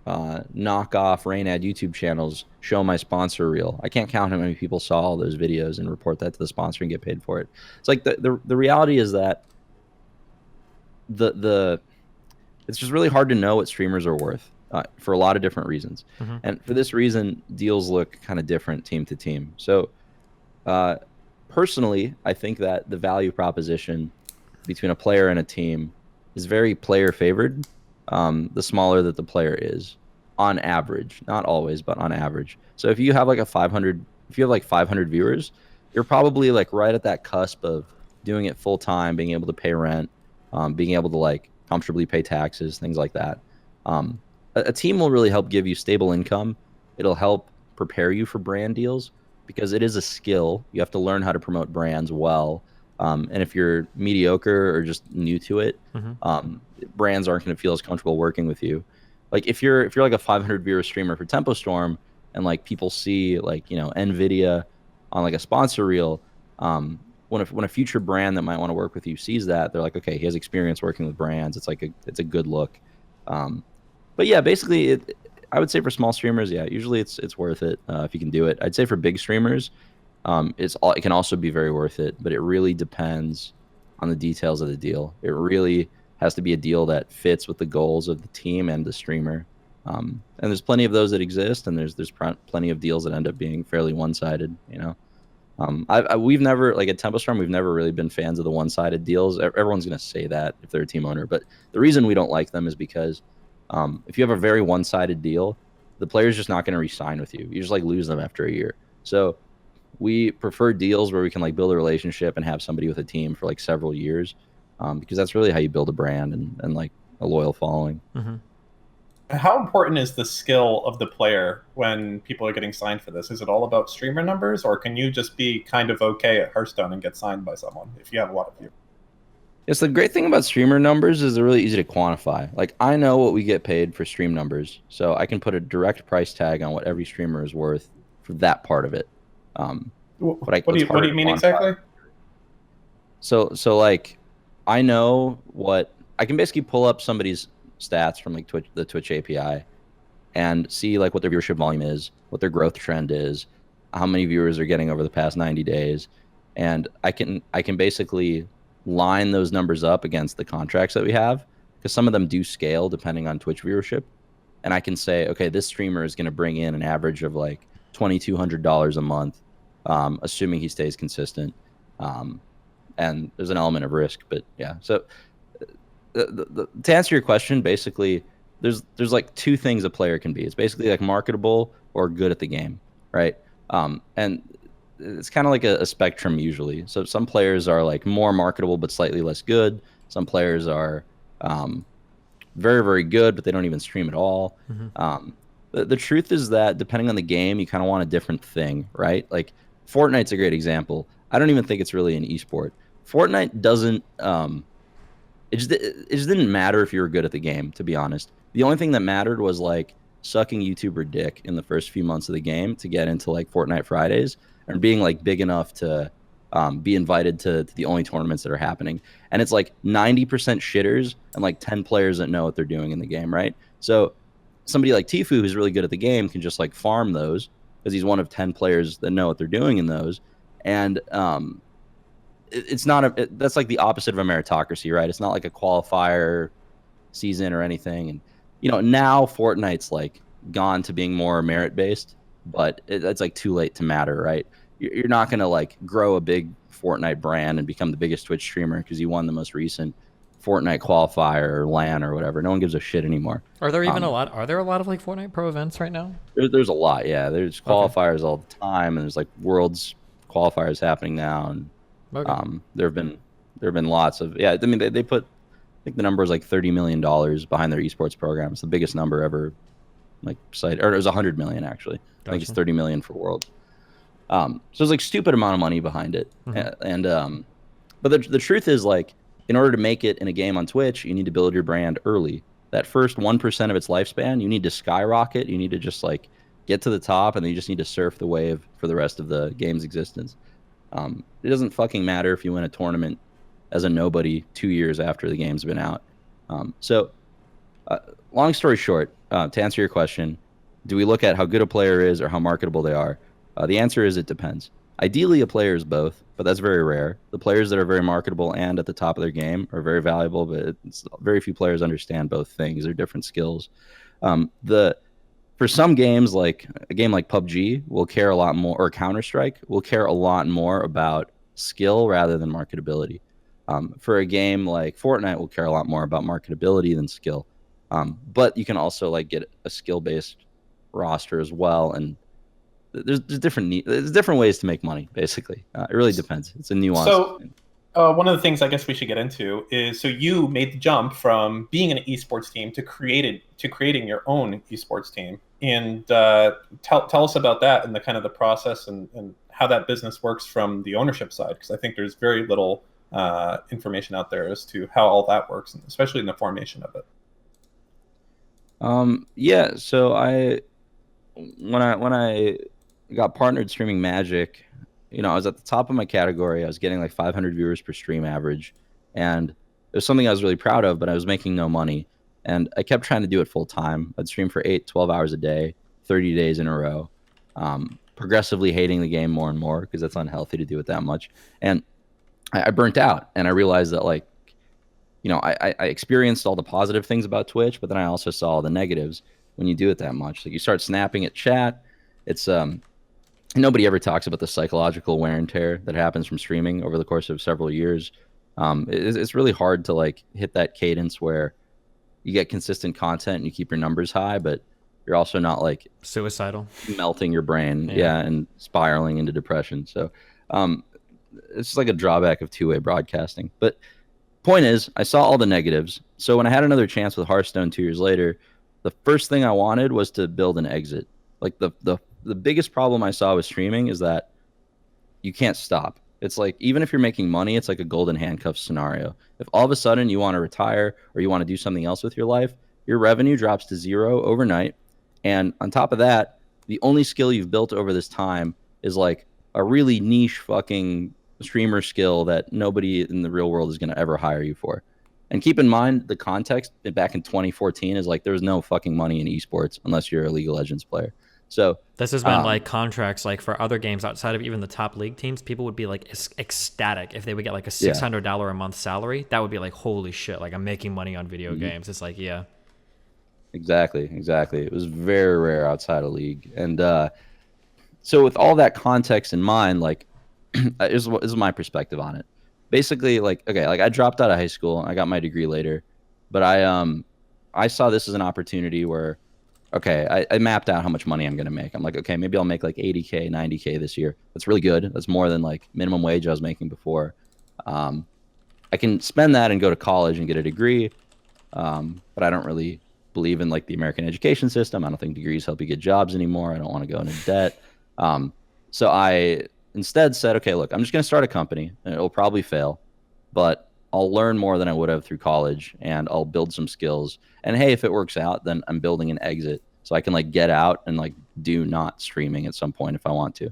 knockoff Reynad YouTube channels show my sponsor reel. I can't count how many people saw all those videos and report that to the sponsor and get paid for it. It's like the reality is that it's just really hard to know what streamers are worth for a lot of different reasons. And for this reason, deals look kind of different team to team. So personally, I think that the value proposition between a player and a team is very player favored. The smaller that the player is, on average, not always, but on average. So if you have like 500 viewers, you're probably like right at that cusp of doing it full time, being able to pay rent, being able to like comfortably pay taxes, things like that. A team will really help give you stable income. It'll help prepare you for brand deals because it is a skill. You have to learn how to promote brands well. And if you're mediocre or just new to it, brands aren't going to feel as comfortable working with you. Like if you're like a 500 viewer streamer for Tempo Storm, and like people see like Nvidia on like a sponsor reel, when a future brand that might want to work with you sees that, they're like, okay, he has experience working with brands. It's like it's a good look. But yeah, basically, I would say for small streamers, yeah, usually it's worth it if you can do it. I'd say for big streamers, it can also be very worth it, but it really depends on the details of the deal. It really has to be a deal that fits with the goals of the team and the streamer. And there's plenty of those that exist, and there's plenty of deals that end up being fairly one-sided. We've never, like at Tempo Storm, we've never really been fans of the one-sided deals. Everyone's going to say that if they're a team owner, but the reason we don't like them is because if you have a very one-sided deal, the player's just not going to re-sign with you. You just like lose them after a year. So we prefer deals where we can like build a relationship and have somebody with a team for like several years, because that's really how you build a brand and like a loyal following. Mm-hmm. How important is the skill of the player when people are getting signed for this? Is it all about streamer numbers, or can you just be kind of okay at Hearthstone and get signed by someone if you have a lot of viewers? Yes, the great thing about streamer numbers is they're really easy to quantify. Like I know what we get paid for stream numbers, so I can put a direct price tag on what every streamer is worth for that part of it. What do you mean exactly? So like I know what I can basically pull up somebody's stats from like the Twitch API and see like what their viewership volume is, what their growth trend is, how many viewers they're getting over the past 90 days, and I can basically line those numbers up against the contracts that we have, because some of them do scale depending on Twitch viewership, and I can say, okay, this streamer is going to bring in an average of like $2,200 a month, assuming he stays consistent, and there's an element of risk, but yeah. So to answer your question, basically, there's like two things a player can be. It's basically like marketable or good at the game, right? And it's kind of like a spectrum usually. So some players are like more marketable but slightly less good. Some players are very, very good, but they don't even stream at all. Mm-hmm. The truth is that depending on the game, you kind of want a different thing, right? Like Fortnite's a great example. I don't even think it's really an esport. Fortnite doesn't it just didn't matter if you were good at the game, to be honest. The only thing that mattered was like sucking YouTuber dick in the first few months of the game to get into like Fortnite Fridays and being like big enough to be invited to the only tournaments that are happening. And it's like 90% shitters and like 10 players that know what they're doing in the game, right? So somebody like Tfue, who's really good at the game, can just like farm those because he's one of 10 players that know what they're doing in those. And it's not that's like the opposite of a meritocracy, right? It's not like a qualifier season or anything. And now Fortnite's like gone to being more merit based, but it's like too late to matter, right? You're not gonna like grow a big Fortnite brand and become the biggest Twitch streamer because you won the most recent Fortnite qualifier or LAN or whatever. No one gives a shit anymore. Are there even a lot? Are there a lot of like Fortnite Pro events right now? There's a lot, yeah. There's qualifiers all the time, and there's like Worlds qualifiers happening now, and there have been lots of I mean they put, I think the number is like $30 million behind their esports program. It's the biggest number ever, like cited, or it was 100 million actually. Gotcha. I think it's 30 million for Worlds. So there's like stupid amount of money behind it, and but the truth is like in order to make it in a game on Twitch, you need to build your brand early. That first 1% of its lifespan, you need to skyrocket. You need to just like get to the top, and then you just need to surf the wave for the rest of the game's existence. It doesn't fucking matter if you win a tournament as a nobody 2 years after the game's been out. So long story short, to answer your question, do we look at how good a player is or how marketable they are? The answer is it depends. Ideally, a player is both, but that's very rare. The players that are very marketable and at the top of their game are very valuable, but very few players understand both things. They're different skills. For some games, like a game like PUBG, will care a lot more, or Counter-Strike will care a lot more about skill rather than marketability. For a game like Fortnite, will care a lot more about marketability than skill. But you can also like get a skill-based roster as well, and there's different ways to make money. Basically, it really depends. It's a nuance. So, one of the things I guess we should get into is, so you made the jump from being an esports team to creating your own esports team, and tell us about that and the kind of the process and how that business works from the ownership side, because I think there's very little information out there as to how all that works, and especially in the formation of it. Yeah. So when I got partnered streaming Magic, I was at the top of my category. I was getting like 500 viewers per stream average, and it was something I was really proud of, but I was making no money. And I kept trying to do it full time. I'd stream for 12 hours a day, 30 days in a row, progressively hating the game more and more because that's unhealthy to do it that much. And I burnt out, and I realized that like, I experienced all the positive things about Twitch, but then I also saw all the negatives when you do it that much. Like you start snapping at chat. It's nobody ever talks about the psychological wear and tear that happens from streaming over the course of several years. It's really hard to like hit that cadence where you get consistent content and you keep your numbers high, but you're also not like Suicidal. melting your brain, Yeah. and spiraling into depression. So it's like a drawback of two-way broadcasting. But point is, I saw all the negatives. So when I had another chance with Hearthstone 2 years later, the first thing I wanted was to build an exit. Like the biggest problem I saw with streaming is that you can't stop. It's like even if you're making money, it's like a golden handcuffs scenario. If all of a sudden you want to retire or you want to do something else with your life, your revenue drops to zero overnight. And on top of that, the only skill you've built over this time is like a really niche fucking streamer skill that nobody in the real world is going to ever hire you for. And keep in mind the context back in 2014 is like there was no fucking money in esports unless you're a League of Legends player. So This has been like contracts like for other games outside of even the top league teams. People would be like ecstatic if they would get like a $600 a month salary. That would be like, holy shit, like I'm making money on video games. It's like, yeah. Exactly. It was very rare outside of League. And so with all that context in mind, like this is my perspective on it. Basically, like, okay, like I dropped out of high school. I got my degree later, but I saw this as an opportunity where, okay, I mapped out how much money I'm going to make. I'm like, okay, maybe I'll make like 80K, 90K this year. That's really good. That's more than like minimum wage I was making before. I can spend that and go to college and get a degree. But I don't really believe in like the American education system. I don't think degrees help you get jobs anymore. I don't want to go into debt. So I instead said, okay, look, I'm just going to start a company and it'll probably fail, but I'll learn more than I would have through college and I'll build some skills. And hey, if it works out, then I'm building an exit so I can like get out and like do not streaming at some point if I want to.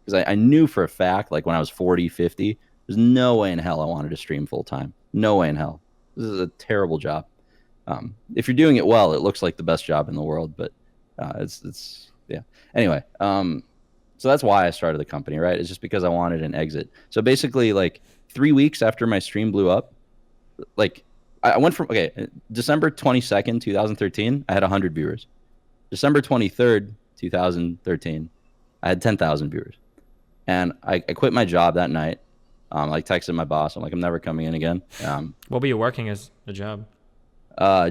Because I knew for a fact, like when I was 40, 50, there's no way in hell I wanted to stream full time. No way in hell. This is a terrible job. If you're doing it well, it looks like the best job in the world, but it's yeah. Anyway, so that's why I started the company, right? It's just because I wanted an exit. So basically, like 3 weeks after my stream blew up, like I went from December 22nd, 2013, I had 100 viewers. December 23rd, 2013, I had 10,000 viewers, and I quit my job that night. Like texted my boss, I'm like, I'm never coming in again. What were you working as a job?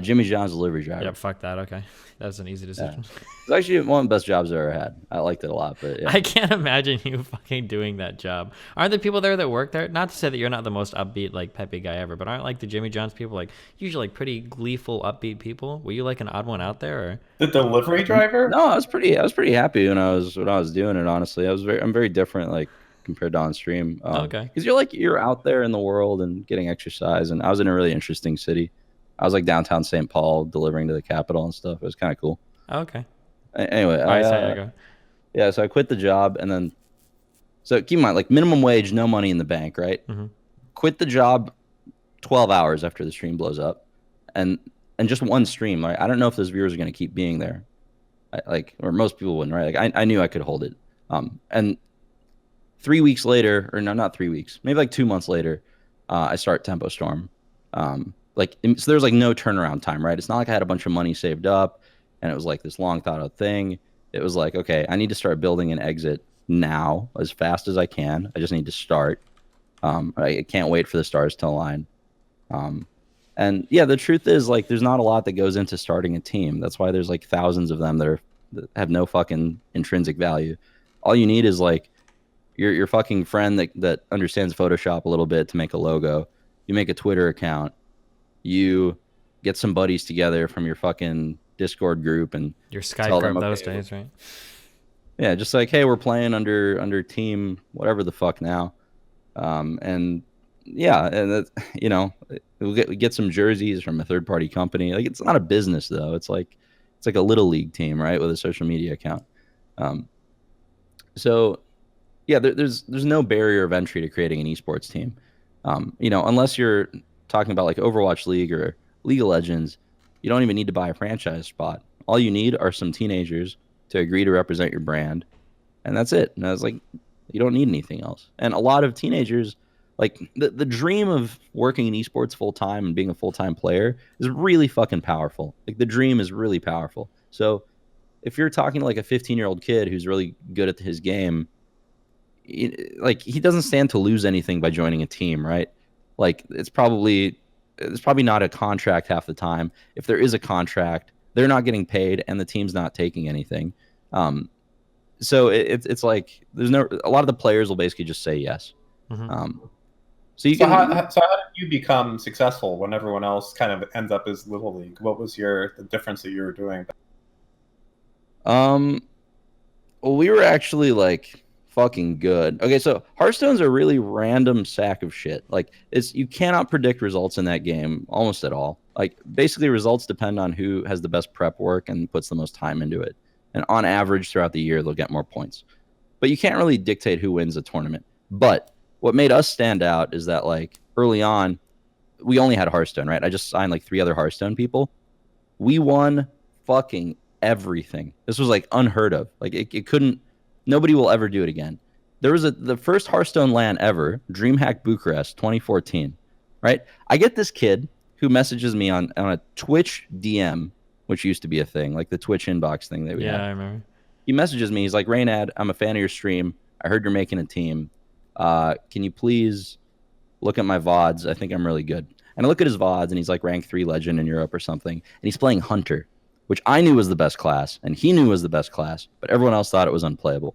Jimmy John's delivery driver. Yep, fuck that. Okay. That was an easy decision. Yeah. It's actually one of the best jobs I've ever had. I liked it a lot, but yeah. I can't imagine you fucking doing that job. Aren't the people there that work there? Not to say that you're not the most upbeat, like peppy guy ever, but aren't like the Jimmy John's people like usually like pretty gleeful, upbeat people? Were you like an odd one out there, or the delivery driver? No, I was pretty happy when I was doing it. Honestly, I'm very different, like compared to on stream. Okay. Because you're out there in the world and getting exercise, and I was in a really interesting city. I was like downtown St. Paul delivering to the Capitol and stuff. It was kind of cool. Okay. Anyway, All right, so there you go. Yeah, so I quit the job, and then so keep in mind, like minimum wage, no money in the bank, right? Mm-hmm. Quit the job 12 hours after the stream blows up, and just one stream. Right? I don't know if those viewers are going to keep being there, or most people wouldn't, right? Like I knew I could hold it. And 3 weeks later, or no, not 3 weeks, maybe like 2 months later, I start Tempo Storm. So there's like no turnaround time, right? It's not like I had a bunch of money saved up and it was like this long thought out thing. It was like, okay, I need to start building an exit now as fast as I can. I just need to start. I can't wait for the stars to align. And yeah, the truth is like, there's not a lot that goes into starting a team. That's why there's like thousands of them that have no fucking intrinsic value. All you need is like your fucking friend that understands Photoshop a little bit to make a logo. You make a Twitter account. You get some buddies together from your fucking Discord group and your Skype group those days, right? Yeah, just like, hey, we're playing under team whatever the fuck now, and yeah, and we get some jerseys from a third party company. Like it's not a business though. It's like a little league team, right, with a social media account. So yeah, there's no barrier of entry to creating an esports team. Unless you're talking about like Overwatch League or League of Legends, you don't even need to buy a franchise spot. All you need are some teenagers to agree to represent your brand, and that's it. And I was like, you don't need anything else. And a lot of teenagers, like the dream of working in esports full time and being a full time player is really fucking powerful. Like the dream is really powerful. So if you're talking to like a 15-year-old kid who's really good at his game, like he doesn't stand to lose anything by joining a team, right? Like it's probably not a contract half the time. If there is a contract, they're not getting paid, and the team's not taking anything. So it's like a lot of the players will basically just say yes. So you So can. how did you become successful when everyone else kind of ends up as Little League? What was the difference that you were doing? Well, we were actually like fucking good. Okay, so Hearthstone's a really random sack of shit. Like you cannot predict results in that game almost at all. Like basically results depend on who has the best prep work and puts the most time into it. And on average throughout the year they'll get more points. But you can't really dictate who wins a tournament. But what made us stand out is that like early on we only had Hearthstone, right? I just signed like 3 other Hearthstone people. We won fucking everything. This was like unheard of. Like it couldn't. Nobody will ever do it again. There was the first Hearthstone LAN ever, DreamHack Bucharest, 2014. Right? I get this kid who messages me on a Twitch DM, which used to be a thing, like the Twitch inbox thing that we had. Yeah, I remember. He messages me. He's like, Reynad, I'm a fan of your stream. I heard you're making a team. Can you please look at my VODs? I think I'm really good. And I look at his VODs, and he's like rank 3 legend in Europe or something. And he's playing Hunter, which I knew was the best class, and he knew was the best class, but everyone else thought it was unplayable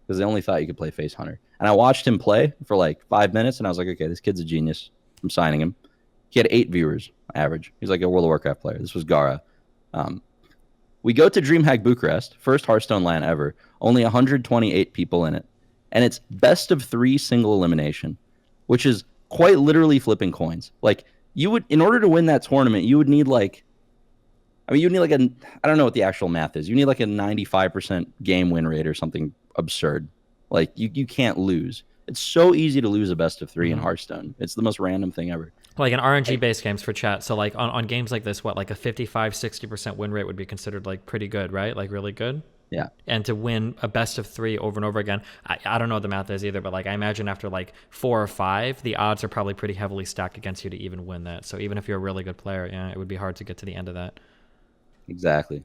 because they only thought you could play Face Hunter. And I watched him play for like 5 minutes, and I was like, okay, this kid's a genius. I'm signing him. He had 8 viewers average. He's like a World of Warcraft player. This was Gara. We go to DreamHack Bucharest, first Hearthstone LAN ever, only 128 people in it. And it's best of 3 single elimination, which is quite literally flipping coins. Like, you would, in order to win that tournament, you would need like, you need like I don't know what the actual math is. You need like a 95% game win rate or something absurd. Like, you can't lose. It's so easy to lose a best of 3 in Hearthstone. It's the most random thing ever. Like in RNG-based games for chat. So like on games like this, what, like a 55-60% win rate would be considered like pretty good, right? Like really good? Yeah. And to win a best of 3 over and over again, I don't know what the math is either, but like I imagine after like 4 or 5, the odds are probably pretty heavily stacked against you to even win that. So even if you're a really good player, yeah, it would be hard to get to the end of that. Exactly.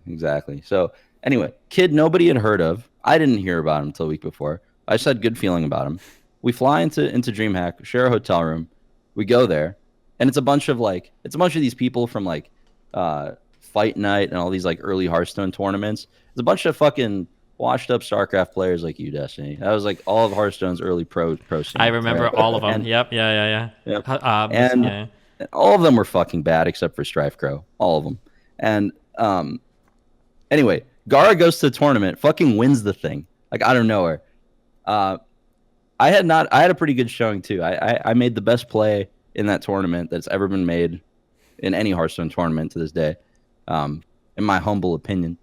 So anyway, kid nobody had heard of. I didn't hear about him until a week before. I just had good feeling about him. We fly into DreamHack, share a hotel room. We go there, and it's a bunch of these people from like Fight Night and all these like early Hearthstone tournaments. It's a bunch of fucking washed up StarCraft players like you, Destiny. That was like all of Hearthstone's early pro scene. I remember right? all of them. And, yep. And all of them were fucking bad except for Strife Crow. All of them. And anyway, Gara goes to the tournament, fucking wins the thing, like out of nowhere. I had a pretty good showing too. I made the best play in that tournament that's ever been made in any Hearthstone tournament to this day, in my humble opinion.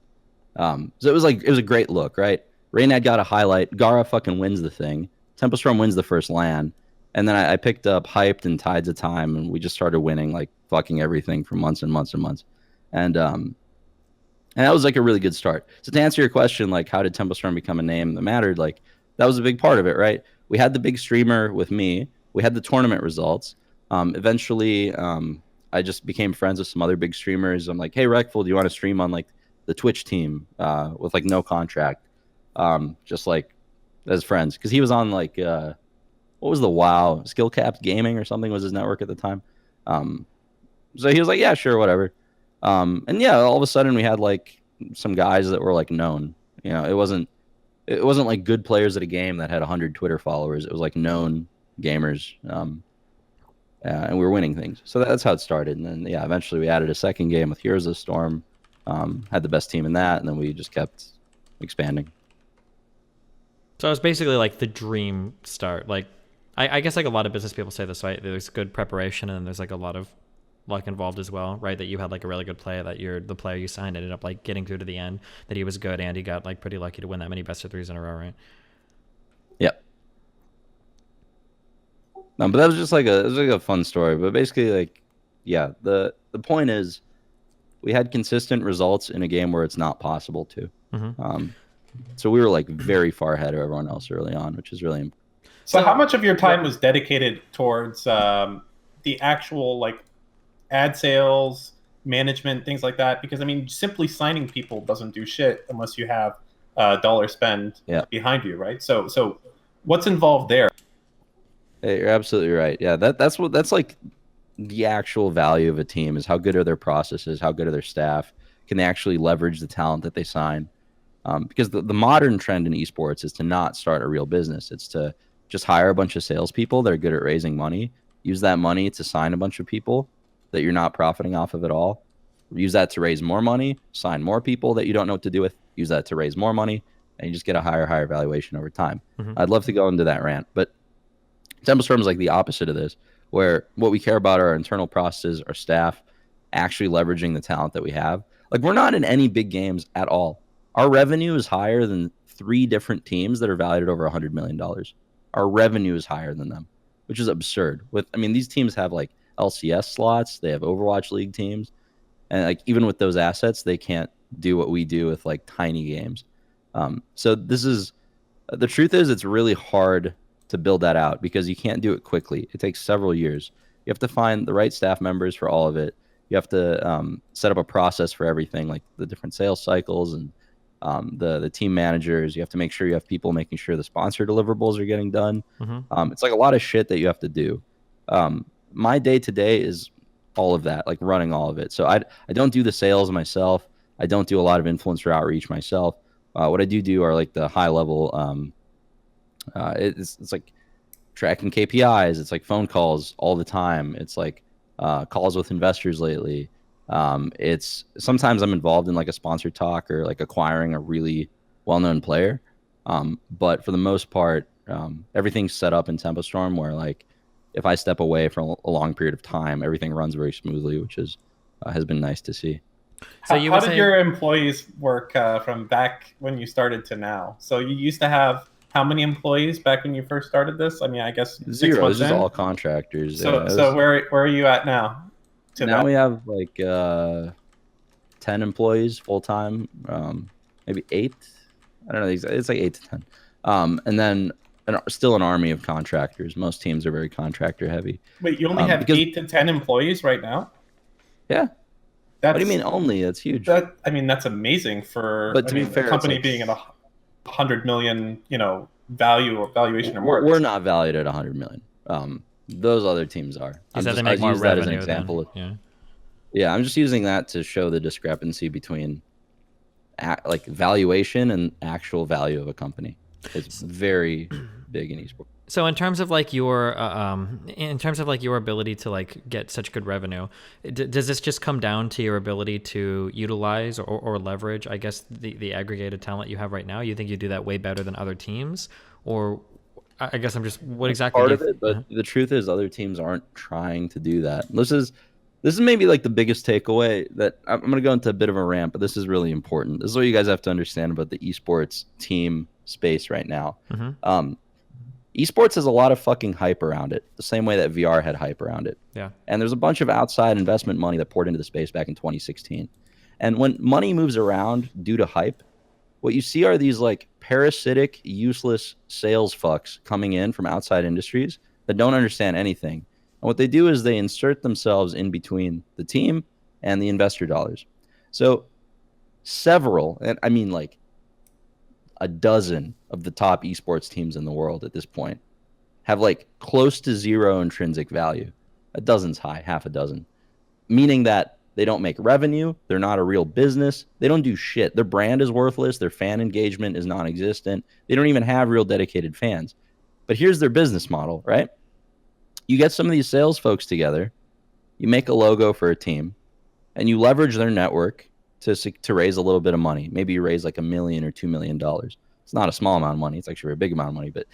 So it was a great look, right? Reynad got a highlight. Gara fucking wins the thing. Tempestorm wins the first LAN. And then I picked up Hyped and Tides of Time, and we just started winning like fucking everything for months and months and months. And that was like a really good start. So to answer your question, like how did Tempestorm become a name that mattered? Like that was a big part of it, right? We had the big streamer with me. We had the tournament results. Eventually, I just became friends with some other big streamers. I'm like, hey, Reckful, do you want to stream on like the Twitch team with like no contract? Just like as friends. Because he was on like, what was the WoW? Skill Caps Gaming or something was his network at the time. So he was like, yeah, sure, whatever. And yeah, all of a sudden we had like some guys that were like known. You know, it wasn't like good players at a game that had 100 Twitter followers. It was like known gamers. And we were winning things. So that's how it started. And then, yeah, eventually we added a second game with Heroes of the Storm, had the best team in that, and then we just kept expanding. So it was basically like the dream start. Like, I guess like a lot of business people say this, right? There's good preparation and there's like a lot of luck involved as well, right? That you had like a really good play, that the player you signed ended up like getting through to the end, that he was good, and he got like pretty lucky to win that many best of 3s in a row, right? Yep. No, but that was just like a fun story. But basically, like, yeah, the point is, we had consistent results in a game where it's not possible to. So we were like very far ahead of everyone else early on, which is really important. So how much of your time was dedicated towards the actual like ad sales, management, things like that? Because I mean, simply signing people doesn't do shit unless you have dollar spend behind you, right? So what's involved there? Hey, you're absolutely right. Yeah, that's like the actual value of a team is how good are their processes, how good are their staff. Can they actually leverage the talent that they sign? Because the modern trend in esports is to not start a real business. It's to just hire a bunch of salespeople that are good at raising money, use that money to sign a bunch of people that you're not profiting off of at all, use that to raise more money, sign more people that you don't know what to do with, use that to raise more money, and you just get a higher valuation over time. I'd love to go into that rant, but Temple Storm is like the opposite of this, where what we care about are our internal processes, our staff, actually leveraging the talent that we have. Like, we're not in any big games at all. Our revenue is higher than 3 different teams that are valued at over $100 million. Our revenue is higher than them, which is absurd. These teams have like LCS slots, they have Overwatch League teams, and like even with those assets, they can't do what we do with like tiny games. So the truth is, it's really hard to build that out because you can't do it quickly. It takes several years. You have to find the right staff members for all of it. You have to set up a process for everything, like the different sales cycles and the team managers. You have to make sure you have people making sure the sponsor deliverables are getting done. It's like a lot of shit that you have to do. My day to day is all of that, like running all of it. So I don't do the sales myself. I don't do a lot of influencer outreach myself. What I do are like the high level. It's like tracking KPIs. It's like phone calls all the time. It's like calls with investors lately. It's sometimes I'm involved in like a sponsor talk or like acquiring a really well-known player. But for the most part, everything's set up in Tempo Storm where like if I step away for a long period of time, everything runs very smoothly, which has been nice to see. So how did your employees work from back when you started to now? So you used to have how many employees back when you first started this? I mean, I guess 6 Zero. months This is in. all contractors. So where are you at now? Now we have like 10 employees full time, maybe 8. I don't know. It's like 8 to 10. And then still an army of contractors. Most teams are very contractor heavy. Wait, you only have 8 to 10 employees right now? Yeah. What do you mean only? That's huge. That's amazing for but to be fair, a company like, being at $100 million, valuation or more. We're not valued at $100 million. Those other teams are. I use that as an example. Yeah, I'm just using that to show the discrepancy between like valuation and actual value of a company. It's very big in esports. So in terms of like your ability to like get such good revenue, does this just come down to your ability to utilize or leverage, I guess, the aggregated talent you have right now? You think you do that way better than other teams, or I guess I'm just what exactly? Part of it, but the truth is, other teams aren't trying to do that. This is maybe like the biggest takeaway that I'm going to go into a bit of a rant, but this is really important. This is what you guys have to understand about the esports team space right now. Esports has a lot of fucking hype around it, the same way that VR had hype around it. Yeah. And there's a bunch of outside investment money that poured into the space back in 2016. And when money moves around due to hype, what you see are these like parasitic, useless sales fucks coming in from outside industries that don't understand anything. And what they do is they insert themselves in between the team and the investor dollars. So several, and I mean like a dozen of the top esports teams in the world at this point have like close to zero intrinsic value. A dozen's high, half a dozen. Meaning that they don't make revenue, they're not a real business, they don't do shit. Their brand is worthless, their fan engagement is non-existent, they don't even have real dedicated fans. But here's their business model, right? You get some of these sales folks together, you make a logo for a team, and you leverage their network to raise a little bit of money. Maybe you raise like $1 million or $2 million. It's not a small amount of money. It's actually a big amount of money. But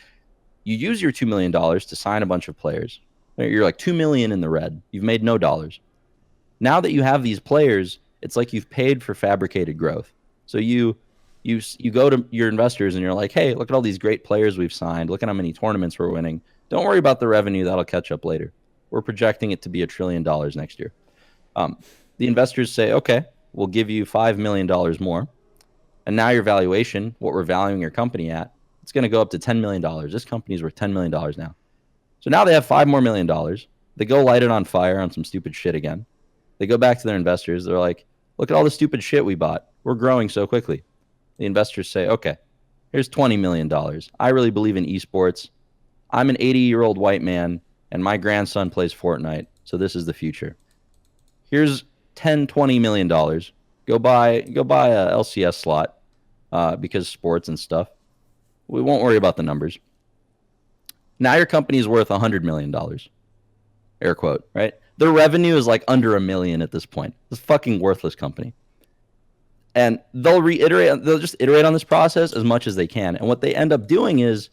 you use your $2 million to sign a bunch of players. You're like $2 million in the red. You've made no dollars. Now that you have these players, it's like you've paid for fabricated growth. So you go to your investors and you're like, hey, look at all these great players we've signed. Look at how many tournaments we're winning. Don't worry about the revenue. That'll catch up later. We're projecting it to be $1 trillion next year. The investors say, okay, we'll give you $5 million more. And now your valuation, what we're valuing your company at, it's going to go up to $10 million. This company's worth $10 million now. So now they have $5 more million. They go light it on fire on some stupid shit again. They go back to their investors. They're like, look at all the stupid shit we bought. We're growing so quickly. The investors say, okay, here's $20 million. I really believe in esports. I'm an 80-year-old white man, and my grandson plays Fortnite, so this is the future. Here's $10, $20 million. Go Go buy a LCS slot because sports and stuff. We won't worry about the numbers. Now your company is worth $100 million. Air quote, right? Their revenue is like under $1 million at this point. It's a fucking worthless company. And they'll just iterate on this process as much as they can. And what they end up doing is,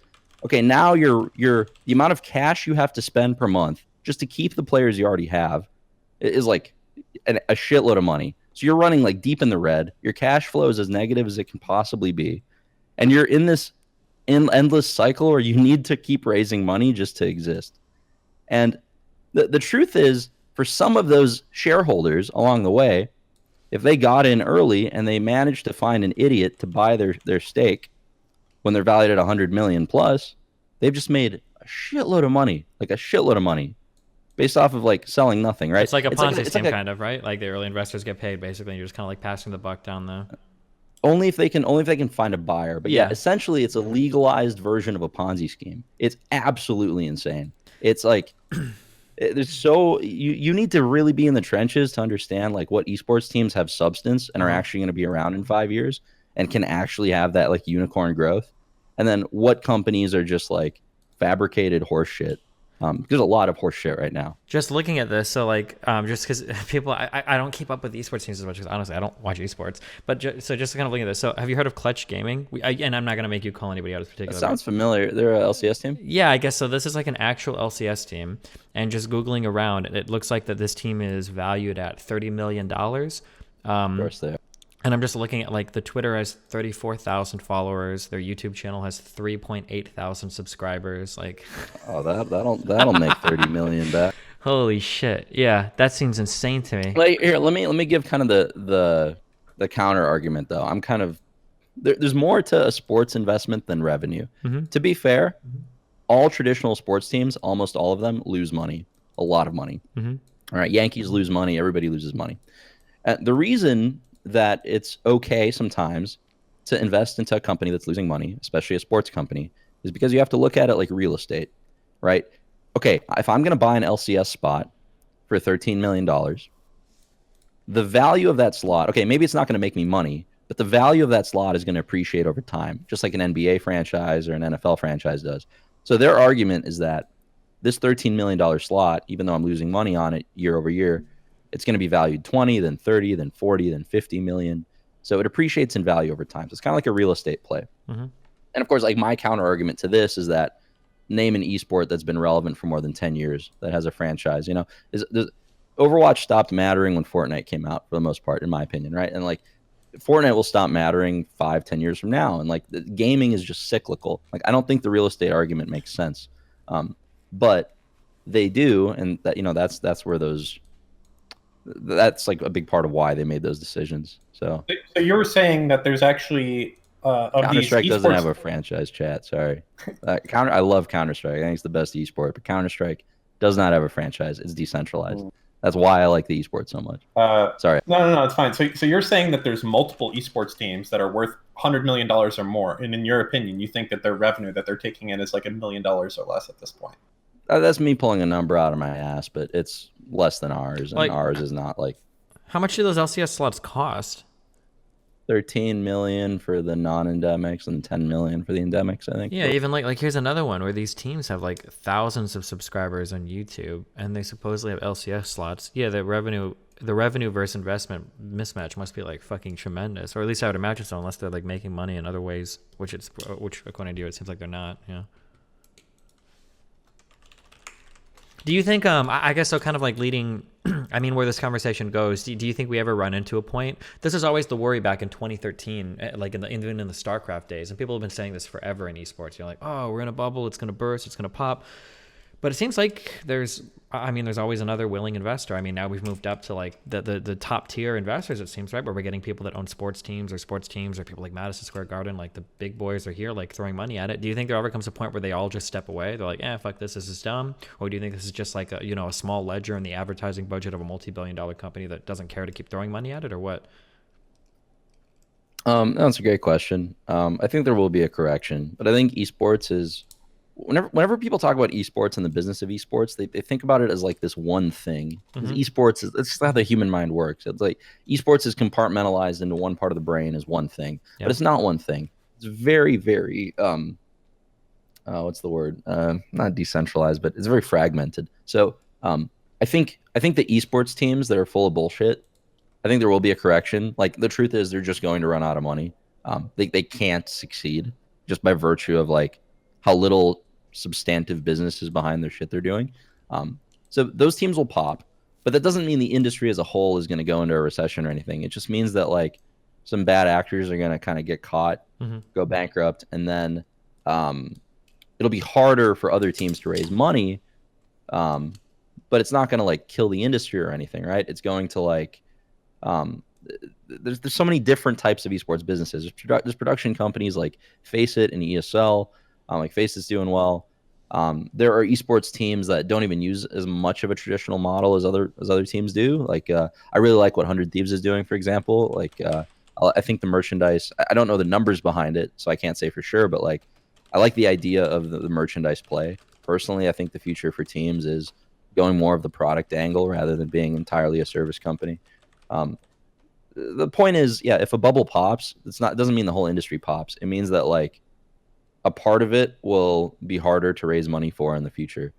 okay, now the amount of cash you have to spend per month just to keep the players you already have is like a shitload of money. So you're running like deep in the red. Your cash flow is as negative as it can possibly be. And you're in this endless cycle where you need to keep raising money just to exist. And the truth is, for some of those shareholders along the way, if they got in early and they managed to find an idiot to buy their stake when they're valued at 100 million plus, they've just made a shitload of money, based off of like selling nothing, right? It's like a Ponzi scheme kind of, right? Like the early investors get paid basically, and you're just kind of like passing the buck down there. Only if they can find a buyer. But yeah, essentially it's a legalized version of a Ponzi scheme. It's absolutely insane. It's like you need to really be in the trenches to understand like what esports teams have substance and are actually going to be around in 5 years and can actually have that like unicorn growth, and then what companies are just like fabricated horse shit. There's a lot of horse shit right now. Just looking at this, so like, just because people, I don't keep up with esports teams as much, because honestly, I don't watch esports. But so just kind of looking at this, so have you heard of Clutch Gaming? And I'm not going to make you call anybody out as particular. That sounds familiar. They're a LCS team? Yeah, I guess so. This is like an actual LCS team. And just Googling around, it looks like that this team is valued at $30 million. Of course they are. And I'm just looking at like the Twitter has 34,000 followers. Their YouTube channel has 3.8 thousand subscribers. Like, oh, that'll make 30 million back. Holy shit! Yeah, that seems insane to me. Like, here, let me give kind of the counter argument though. I'm kind of there's more to a sports investment than revenue. Mm-hmm. To be fair, all traditional sports teams, almost all of them, lose money, a lot of money. Mm-hmm. All right, Yankees lose money. Everybody loses money. The reason that it's okay sometimes to invest into a company that's losing money, especially a sports company, is because you have to look at it like real estate, right? Okay, if I'm going to buy an LCS spot for $13 million, the value of that slot, okay, maybe it's not going to make me money, but the value of that slot is going to appreciate over time, just like an NBA franchise or an NFL franchise does. So their argument is that this $13 million slot, even though I'm losing money on it year over year, it's going to be valued 20, then 30, then 40, then 50 million. So it appreciates in value over time. So it's kind of like a real estate play. Mm-hmm. And of course, like my counter argument to this is that name an esport that's been relevant for more than 10 years that has a franchise, Overwatch stopped mattering when Fortnite came out for the most part, in my opinion, right? And like Fortnite will stop mattering 5-10 years from now. And like the gaming is just cyclical. Like I don't think the real estate argument makes sense. But they do. And that, that's where that's like a big part of why they made those decisions. So you were saying that there's actually Counter-Strike doesn't have a franchise chat. Sorry, I love Counter-Strike. I think it's the best esport, but Counter-Strike does not have a franchise. It's decentralized. That's why I like the esport so much. Sorry. No, it's fine. So you're saying that there's multiple esports teams that are worth $100 million or more, and in your opinion, you think that their revenue that they're taking in is like $1 million or less at this point? That's me pulling a number out of my ass, but it's less than ours, and ours is not like. How much do those LCS slots cost? 13 million for the non-endemics and 10 million for the endemics, I think. Yeah, even like here's another one where these teams have like thousands of subscribers on YouTube, and they supposedly have LCS slots. Yeah, the revenue versus investment mismatch must be like fucking tremendous, or at least I would imagine so, unless they're like making money in other ways, which according to you it seems like they're not. Yeah. Do you think, I guess so kind of like leading, I mean, where this conversation goes, do you think we ever run into a point? This is always the worry back in 2013, like even in the StarCraft days, and people have been saying this forever in esports. You're like, oh, we're in a bubble, it's going to burst, it's going to pop. But it seems like there's always another willing investor. I mean, now we've moved up to like the top tier investors, it seems, right? Where we're getting people that own sports teams or people like Madison Square Garden, like the big boys are here, like throwing money at it. Do you think there ever comes a point where they all just step away? They're like, fuck this is dumb. Or do you think this is just like a small ledger in the advertising budget of a multi-billion-dollar company that doesn't care to keep throwing money at it, or what? That's a great question. I think there will be a correction, but I think esports is whenever people talk about esports and the business of esports, they think about it as like this one thing. Because esports is, it's just how the human mind works. It's like esports is compartmentalized into one part of the brain as one thing, but it's not one thing. It's very, very what's the word? Not decentralized, but it's very fragmented. So I think the esports teams that are full of bullshit, I think there will be a correction. Like the truth is, they're just going to run out of money. They can't succeed just by virtue of like how little substantive business is behind their shit they're doing. So those teams will pop, but that doesn't mean the industry as a whole is going to go into a recession or anything. It just means that like some bad actors are going to kind of get caught, go bankrupt, and then it'll be harder for other teams to raise money. But it's not going to like kill the industry or anything, right? It's going to like there's so many different types of esports businesses. There's production companies like Faceit and ESL. Like Faceit's doing well. There are esports teams that don't even use as much of a traditional model as other teams do. Like I really like what 100 Thieves is doing, for example. Like I think the merchandise. I don't know the numbers behind it, so I can't say for sure. But like I like the idea of the merchandise play. Personally, I think the future for teams is going more of the product angle rather than being entirely a service company. The point is, yeah, if a bubble pops, it doesn't mean the whole industry pops. It means that like a part of it will be harder to raise money for in the future,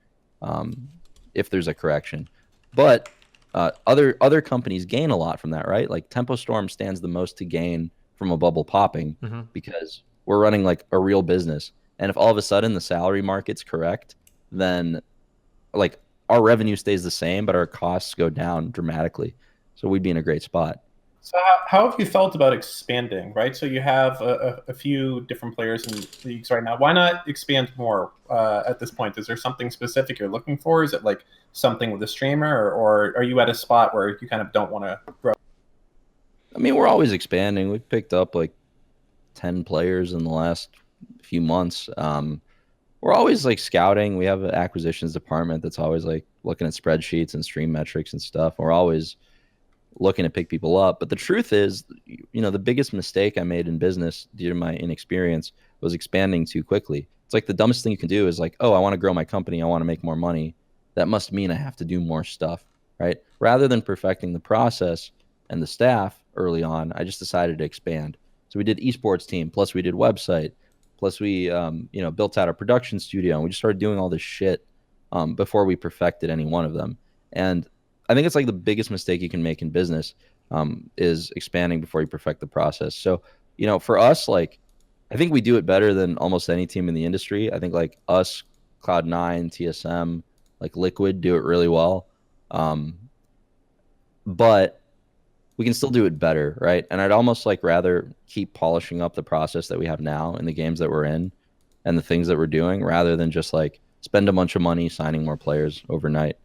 if there's a correction. But other companies gain a lot from that, right? Like Tempo Storm stands the most to gain from a bubble popping because we're running like a real business. And if all of a sudden the salary market's correct, then like our revenue stays the same, but our costs go down dramatically. So we'd be in a great spot. So how have you felt about expanding, right? So you have a few different players in leagues right now. Why not expand more at this point? Is there something specific you're looking for? Is it like something with a streamer, or are you at a spot where you kind of don't want to grow? I mean, we're always expanding. We've picked up like 10 players in the last few months. We're always like scouting. We have an acquisitions department that's always like looking at spreadsheets and stream metrics and stuff. We're always looking to pick people up. But the truth is, the biggest mistake I made in business due to my inexperience was expanding too quickly. It's like the dumbest thing you can do is like, oh, I want to grow my company. I want to make more money. That must mean I have to do more stuff, right? Rather than perfecting the process and the staff early on, I just decided to expand. So we did esports team, plus we did website, plus we, built out our production studio, and we just started doing all this shit before we perfected any one of them. And I think it's like the biggest mistake you can make in business is expanding before you perfect the process. So, for us, like, I think we do it better than almost any team in the industry. I think like us, Cloud9, TSM, like Liquid do it really well. But we can still do it better, right? And I'd almost like rather keep polishing up the process that we have now in the games that we're in and the things that we're doing rather than just like spend a bunch of money signing more players overnight.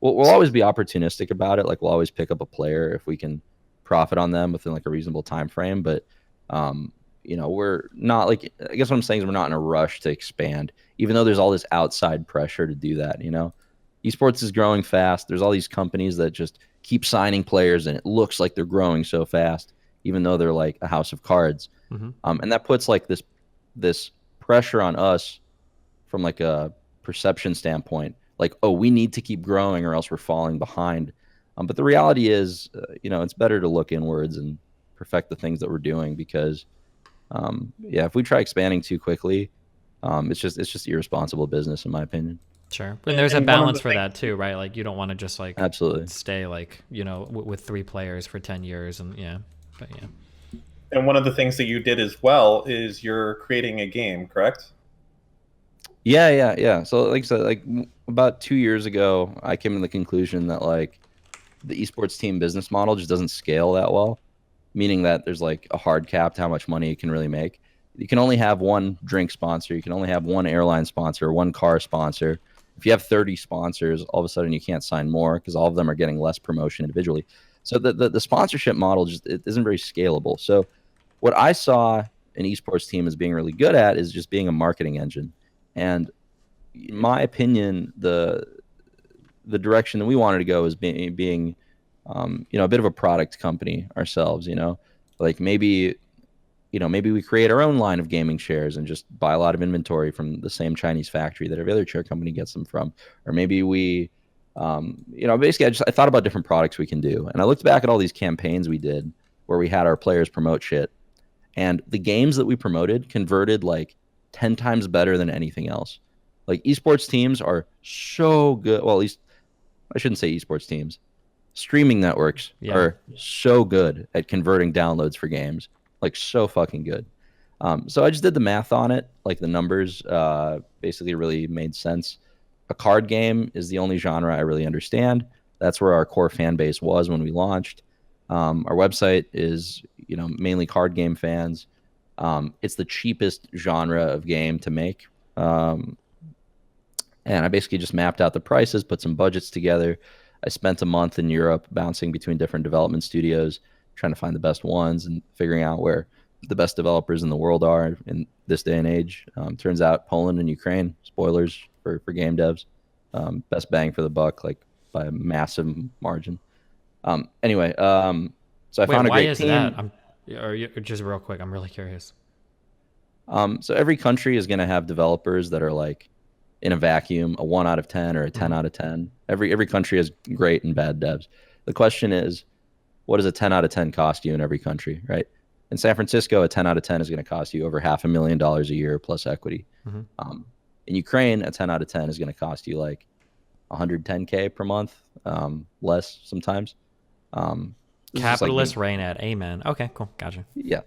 We'll always be opportunistic about it. Like we'll always pick up a player if we can profit on them within like a reasonable time frame. But we're not like, I guess what I'm saying is we're not in a rush to expand, even though there's all this outside pressure to do that. Esports is growing fast. There's all these companies that just keep signing players, and it looks like they're growing so fast, even though they're like a house of cards. And that puts like this pressure on us from like a perception standpoint. Like, oh, we need to keep growing or else we're falling behind. But the reality is, it's better to look inwards and perfect the things that we're doing because, if we try expanding too quickly, it's just irresponsible business, in my opinion. Sure. And there's a balance for that too, right? Like you don't want to just like absolutely stay like, with 3 players for 10 years and but yeah. And one of the things that you did as well is you're creating a game, correct? Yeah. So like I said, like about 2 years ago, I came to the conclusion that like the esports team business model just doesn't scale that well, meaning that there's like a hard cap to how much money you can really make. You can only have one drink sponsor. You can only have one airline sponsor, one car sponsor. If you have 30 sponsors, all of a sudden you can't sign more because all of them are getting less promotion individually. So the sponsorship model it isn't very scalable. So what I saw an esports team as being really good at is just being a marketing engine. And in my opinion, the direction that we wanted to go is being a bit of a product company ourselves. Like maybe maybe we create our own line of gaming chairs and just buy a lot of inventory from the same Chinese factory that every other chair company gets them from. Or maybe we, basically I thought about different products we can do. And I looked back at all these campaigns we did where we had our players promote shit. And the games that we promoted converted like 10 times better than anything else. Like esports teams are so good. Well, at least I shouldn't say esports teams. Streaming networks are so good at converting downloads for games. Like so fucking good. So I just did the math on it. Like the numbers basically really made sense. A card game is the only genre I really understand. That's where our core fan base was when we launched. Our website is, mainly card game fans. It's the cheapest genre of game to make. And I basically just mapped out the prices, put some budgets together. I spent a month in Europe bouncing between different development studios, trying to find the best ones and figuring out where the best developers in the world are in this day and age. Turns out Poland and Ukraine, spoilers for game devs, best bang for the buck, like by a massive margin. Anyway, so I found a great team. Why is that? Or just real quick, I'm really curious. So every country is going to have developers that are like in a vacuum, a 1 out of 10 or a 10 out of 10. Every country has great and bad devs. The question is, what does a 10 out of 10 cost you in every country, right? In San Francisco, a 10 out of 10 is going to cost you over $500,000 a year plus equity. In Ukraine, a 10 out of 10 is going to cost you like 110K per month, less sometimes. Capitalist Reynad, amen. Okay, cool, gotcha. Yeah.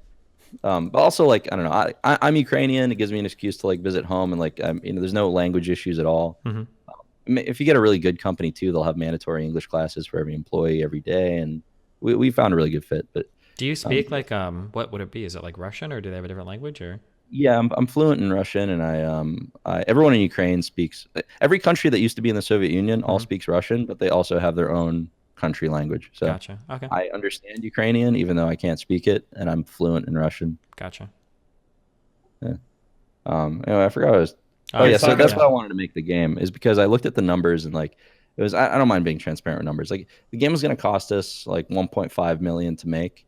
But also, like, I don't know, I'm Ukrainian. It gives me an excuse to like visit home, and like, there's no language issues at all. If you get a really good company too, they'll have mandatory English classes for every employee every day, and we found a really good fit. But do you speak like what would it be? Is it like Russian, or do they have a different language? Or yeah, I'm fluent in Russian, and I everyone in Ukraine speaks. Every country that used to be in the Soviet Union all speaks Russian, but they also have their own country language. So gotcha. Okay. I understand Ukrainian, even though I can't speak it, and I'm fluent in Russian. Gotcha. Yeah. Anyway, I forgot what I was. Oh yeah, so that's why I wanted to make the game, is because I looked at the numbers and like it was. I don't mind being transparent with numbers. Like the game was going to cost us like 1.5 million to make,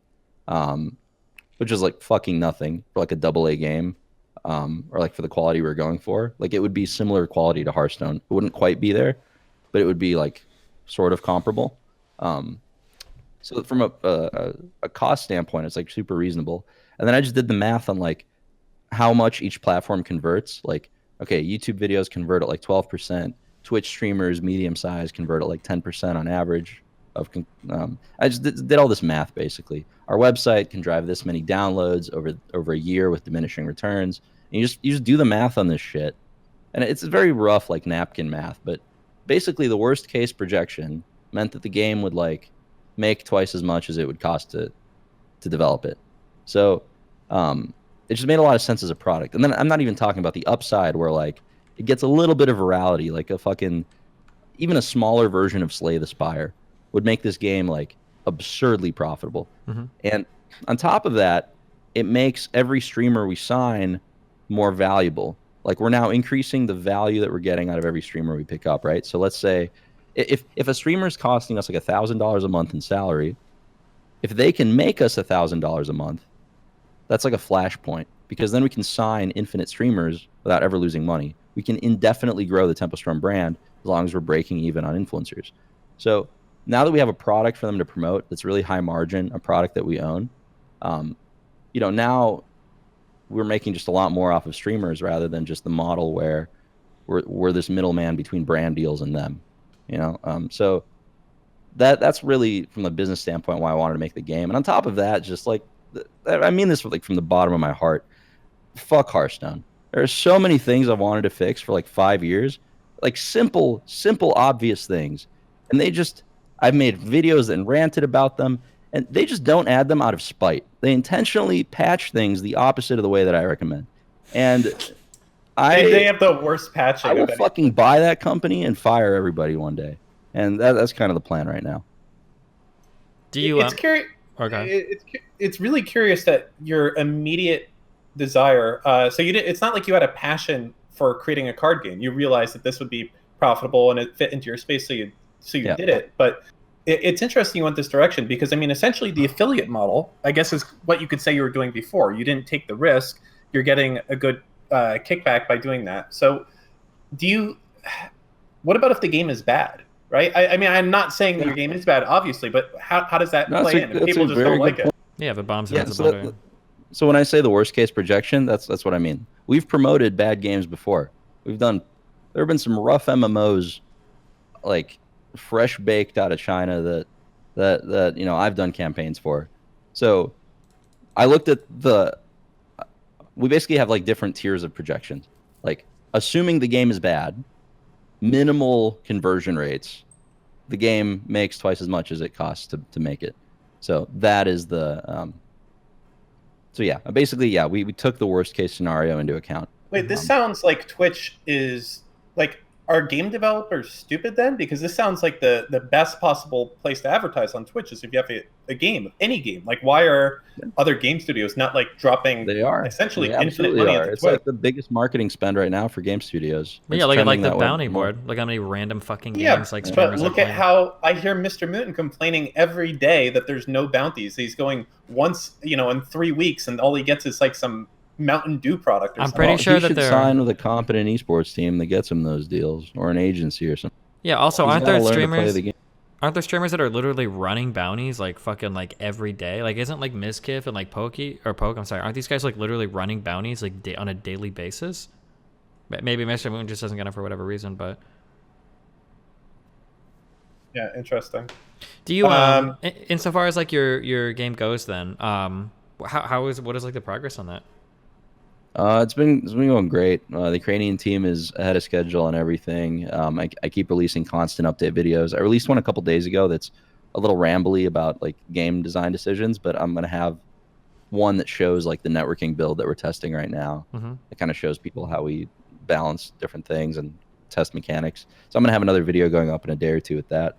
which is like fucking nothing for like a AA game, or like for the quality we were going for. Like it would be similar quality to Hearthstone. It wouldn't quite be there, but it would be like sort of comparable. So from a cost standpoint, it's like super reasonable. And then I just did the math on like how much each platform converts. Like, okay, YouTube videos convert at like 12%. Twitch streamers, medium size, convert at like 10% on average. I just did all this math basically. Our website can drive this many downloads over a year with diminishing returns. And you just do the math on this shit. And it's very rough, like napkin math, but basically the worst case projection meant that the game would like make twice as much as it would cost to develop it. So it just made a lot of sense as a product. And then I'm not even talking about the upside where like it gets a little bit of virality, like even a smaller version of Slay the Spire would make this game like absurdly profitable. And on top of that, it makes every streamer we sign more valuable. Like we're now increasing the value that we're getting out of every streamer we pick up, right? So let's say if a streamer is costing us like $1,000 a month in salary, if they can make us $1,000 a month, that's like a flashpoint, because then we can sign infinite streamers without ever losing money. We can indefinitely grow the Tempo Storm brand as long as we're breaking even on influencers. So now that we have a product for them to promote that's really high margin, a product that we own, now we're making just a lot more off of streamers rather than just the model where we're this middleman between brand deals and them. So that's really from a business standpoint why I wanted to make the game. And on top of that, just like I mean this like from the bottom of my heart, fuck Hearthstone. There are so many things I've wanted to fix for like 5 years, like simple obvious things, and I've made videos and ranted about them, and they just don't add them out of spite. They intentionally patch things the opposite of the way that I recommend. And they have the worst patching. I will fucking buy that company and fire everybody one day, and that's kind of the plan right now. Do you? It's curious. Okay. It's really curious that your immediate desire. So you did. It's not like you had a passion for creating a card game. You realized that this would be profitable and it fit into your space, so you did it. But it's interesting you went this direction because I mean, essentially, the affiliate model, I guess, is what you could say you were doing before. You didn't take the risk; you're getting a good kickback by doing that. So, do you? What about if the game is bad? Right? I mean, I'm not saying that your game is bad, obviously, but how does that No, play in? If people just don't like it. Yeah, if it bombs, it Yeah, doesn't so matter. so when I say the worst case projection, that's what I mean. We've promoted bad games before. There have been some rough MMOs, like fresh baked out of China that I've done campaigns for. So I looked at we basically have like different tiers of projections. Like assuming the game is bad, minimal conversion rates, the game makes twice as much as it costs to make it. So that is so yeah, basically, yeah, we took the worst case scenario into account. Wait, this sounds like Twitch is like, are game developers stupid then? Because this sounds like the best possible place to advertise on Twitch is if you have a game, any game. Like, why are other game studios not like dropping essentially infinite money into Twitch? It's like the biggest marketing spend right now for game studios. But yeah, look at like the bounty board. Look how many random fucking games like streamers but look at how I hear Mr. Mooten complaining every day that there's no bounties. He's going once, in 3 weeks, and all he gets is like some Mountain Dew product. I'm pretty sure that they're sign with a competent esports team that gets him those deals, or an agency or something. Yeah. Also, aren't there streamers? Aren't there streamers that are literally running bounties like fucking like every day? Like, isn't like Mizkif and like Poke? I'm sorry. Aren't these guys like literally running bounties like on a daily basis? Maybe Mr. Moon just doesn't get it for whatever reason, but yeah, interesting. Do you insofar as like your game goes, then what is like the progress on that? It's been going great. The Ukrainian team is ahead of schedule and everything. I keep releasing constant update videos. I released one a couple days ago that's a little rambly about like game design decisions, but I'm gonna have one that shows like the networking build that we're testing right now. It kind of shows people how we balance different things and test mechanics. So I'm gonna have another video going up in a day or two with that.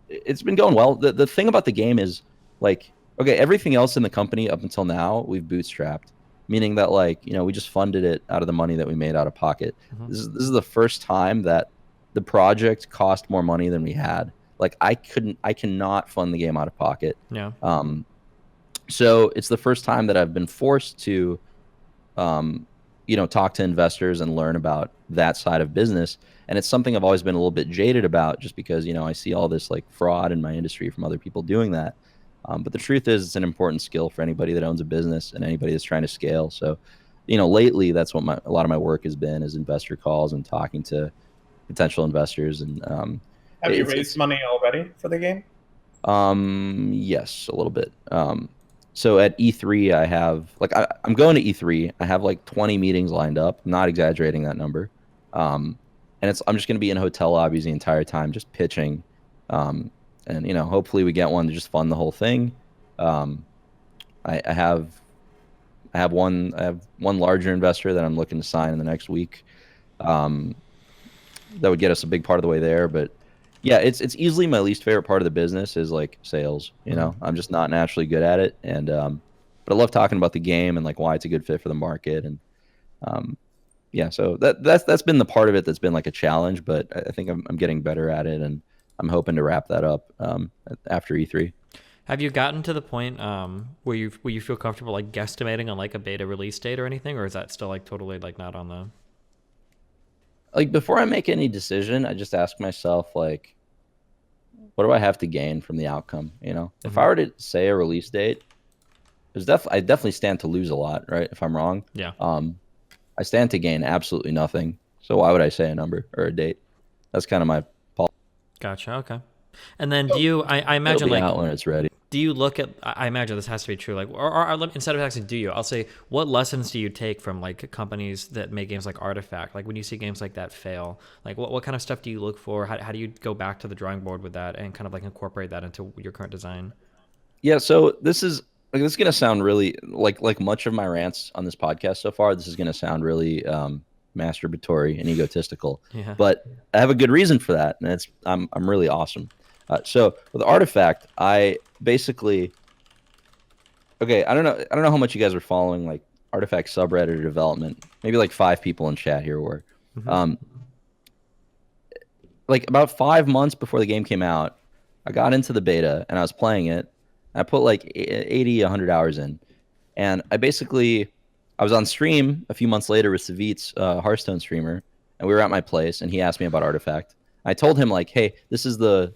It's been going well. The thing about the game is like, okay, everything else in the company up until now we've bootstrapped. Meaning that like, we just funded it out of the money that we made out of pocket. This is the first time that the project cost more money than we had. Like I cannot fund the game out of pocket. Yeah. So it's the first time that I've been forced to, talk to investors and learn about that side of business. And it's something I've always been a little bit jaded about just because, I see all this like fraud in my industry from other people doing that. But the truth is, it's an important skill for anybody that owns a business and anybody that's trying to scale. So, lately, that's what a lot of my work has been, is investor calls and talking to potential investors. And have you raised money already for the game? Yes, a little bit. So at E3, I have I'm going to E3. I have like 20 meetings lined up. I'm not exaggerating that number. And I'm just going to be in hotel lobbies the entire time, just pitching. And hopefully we get one to just fund the whole thing. I have one larger investor that I'm looking to sign in the next week. That would get us a big part of the way there. But yeah, it's easily my least favorite part of the business is like sales. I'm just not naturally good at it. And but I love talking about the game and like why it's a good fit for the market. And yeah, so that's been the part of it that's been like a challenge. But I think I'm getting better at it, and I'm hoping to wrap that up after E3. Have you gotten to the point where you feel comfortable like guesstimating on like a beta release date or anything, or is that still like totally like not on the? Like before I make any decision, I just ask myself like, what do I have to gain from the outcome? If I were to say a release date, I definitely stand to lose a lot, right? If I'm wrong, yeah. I stand to gain absolutely nothing. So why would I say a number or a date? That's kind of my policy. Gotcha. Okay. And then do you? I imagine It'll be like out when it's ready. Do you look at? I imagine this has to be true. Like, or instead of asking, do you? I'll say, what lessons do you take from like companies that make games like Artifact? Like when you see games like that fail, like what kind of stuff do you look for? How do you go back to the drawing board with that and kind of like incorporate that into your current design? Yeah. So this is gonna sound really like much of my rants on this podcast so far. This is gonna sound really masturbatory and egotistical. Yeah. But I have a good reason for that, and I'm really awesome. So with Artifact, I basically, okay, I don't know how much you guys are following like Artifact subreddit or development. Maybe like 5 people in chat here were. Like about 5 months before the game came out, I got into the beta and I was playing it. I put like 80, 100 hours in. And I was on stream a few months later with Savit's Hearthstone streamer, and we were at my place, and he asked me about Artifact. I told him like, "Hey, this is the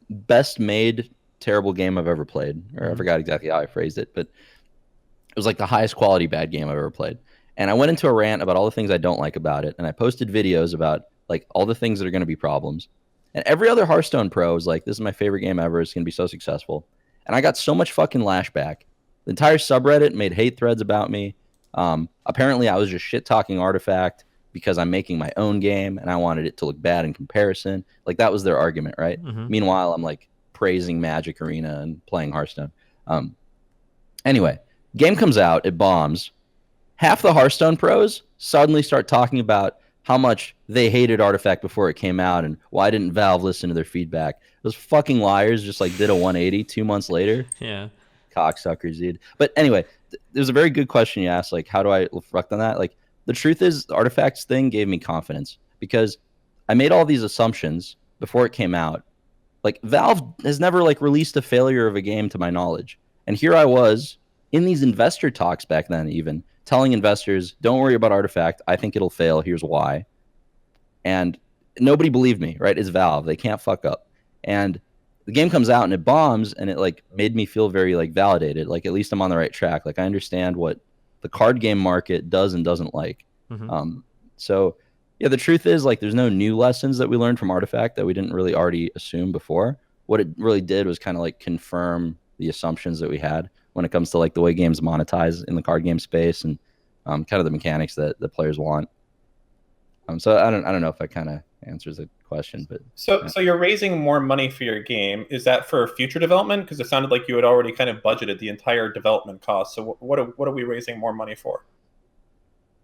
best made terrible game I've ever played." Or I forgot exactly how I phrased it, but it was like the highest quality bad game I've ever played. And I went into a rant about all the things I don't like about it, and I posted videos about like all the things that are going to be problems. And every other Hearthstone pro was like, "This is my favorite game ever. It's going to be so successful." And I got so much fucking lashback. The entire subreddit made hate threads about me. Apparently, I was just shit talking Artifact because I'm making my own game and I wanted it to look bad in comparison. Like that was their argument, right? Mm-hmm. Meanwhile, I'm like praising Magic Arena and playing Hearthstone. Anyway, game comes out, it bombs. Half the Hearthstone pros suddenly start talking about how much they hated Artifact before it came out and why didn't Valve listen to their feedback. Those fucking liars just like did a 180 2 months later. Yeah. Cocksuckers, dude. But anyway, there's a very good question you asked. Like, how do I reflect on that? Like, the truth is, the Artifacts thing gave me confidence because I made all these assumptions before it came out. Like, Valve has never like released a failure of a game to my knowledge, and here I was in these investor talks back then, even telling investors, "Don't worry about Artifact. I think it'll fail. Here's why." And nobody believed me. Right? It's Valve. They can't fuck up. And the game comes out and it bombs, and it like made me feel very like validated. Like at least I'm on the right track. Like I understand what the card game market does and doesn't like. Mm-hmm. So yeah, the truth is like there's no new lessons that we learned from Artifact that we didn't really already assume before. What it really did was kind of like confirm the assumptions that we had when it comes to like the way games monetize in the card game space and kind of the mechanics that the players want. So I don't know if that kind of answers the question, but So you're raising more money for your game. Is that for future development? Because it sounded like you had already kind of budgeted the entire development cost. So what are we raising more money for?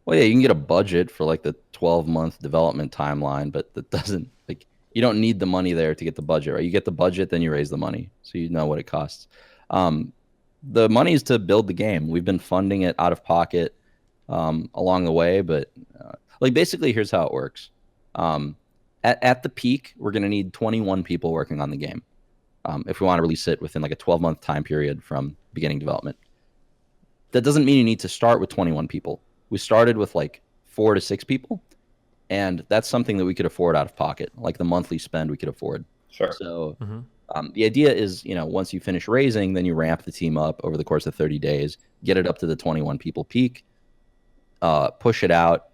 well, yeah, you can get a budget for like the 12-month development timeline, but that doesn't like you don't need the money there to get the budget, right? You get the budget, then you raise the money, so you know what it costs. Um, the money is to build the game. We've been funding it out of pocket along the way, but like basically, here's how it works. Um, at the peak, we're going to need 21 people working on the game if we want to release it within like a 12-month time period from beginning development. That doesn't mean you need to start with 21 people. We started with like 4 to 6 people, and that's something that we could afford out of pocket, like the monthly spend we could afford. Sure. So Mm-hmm. the idea is, once you finish raising, then you ramp the team up over the course of 30 days, get it up to the 21 people peak, push it out,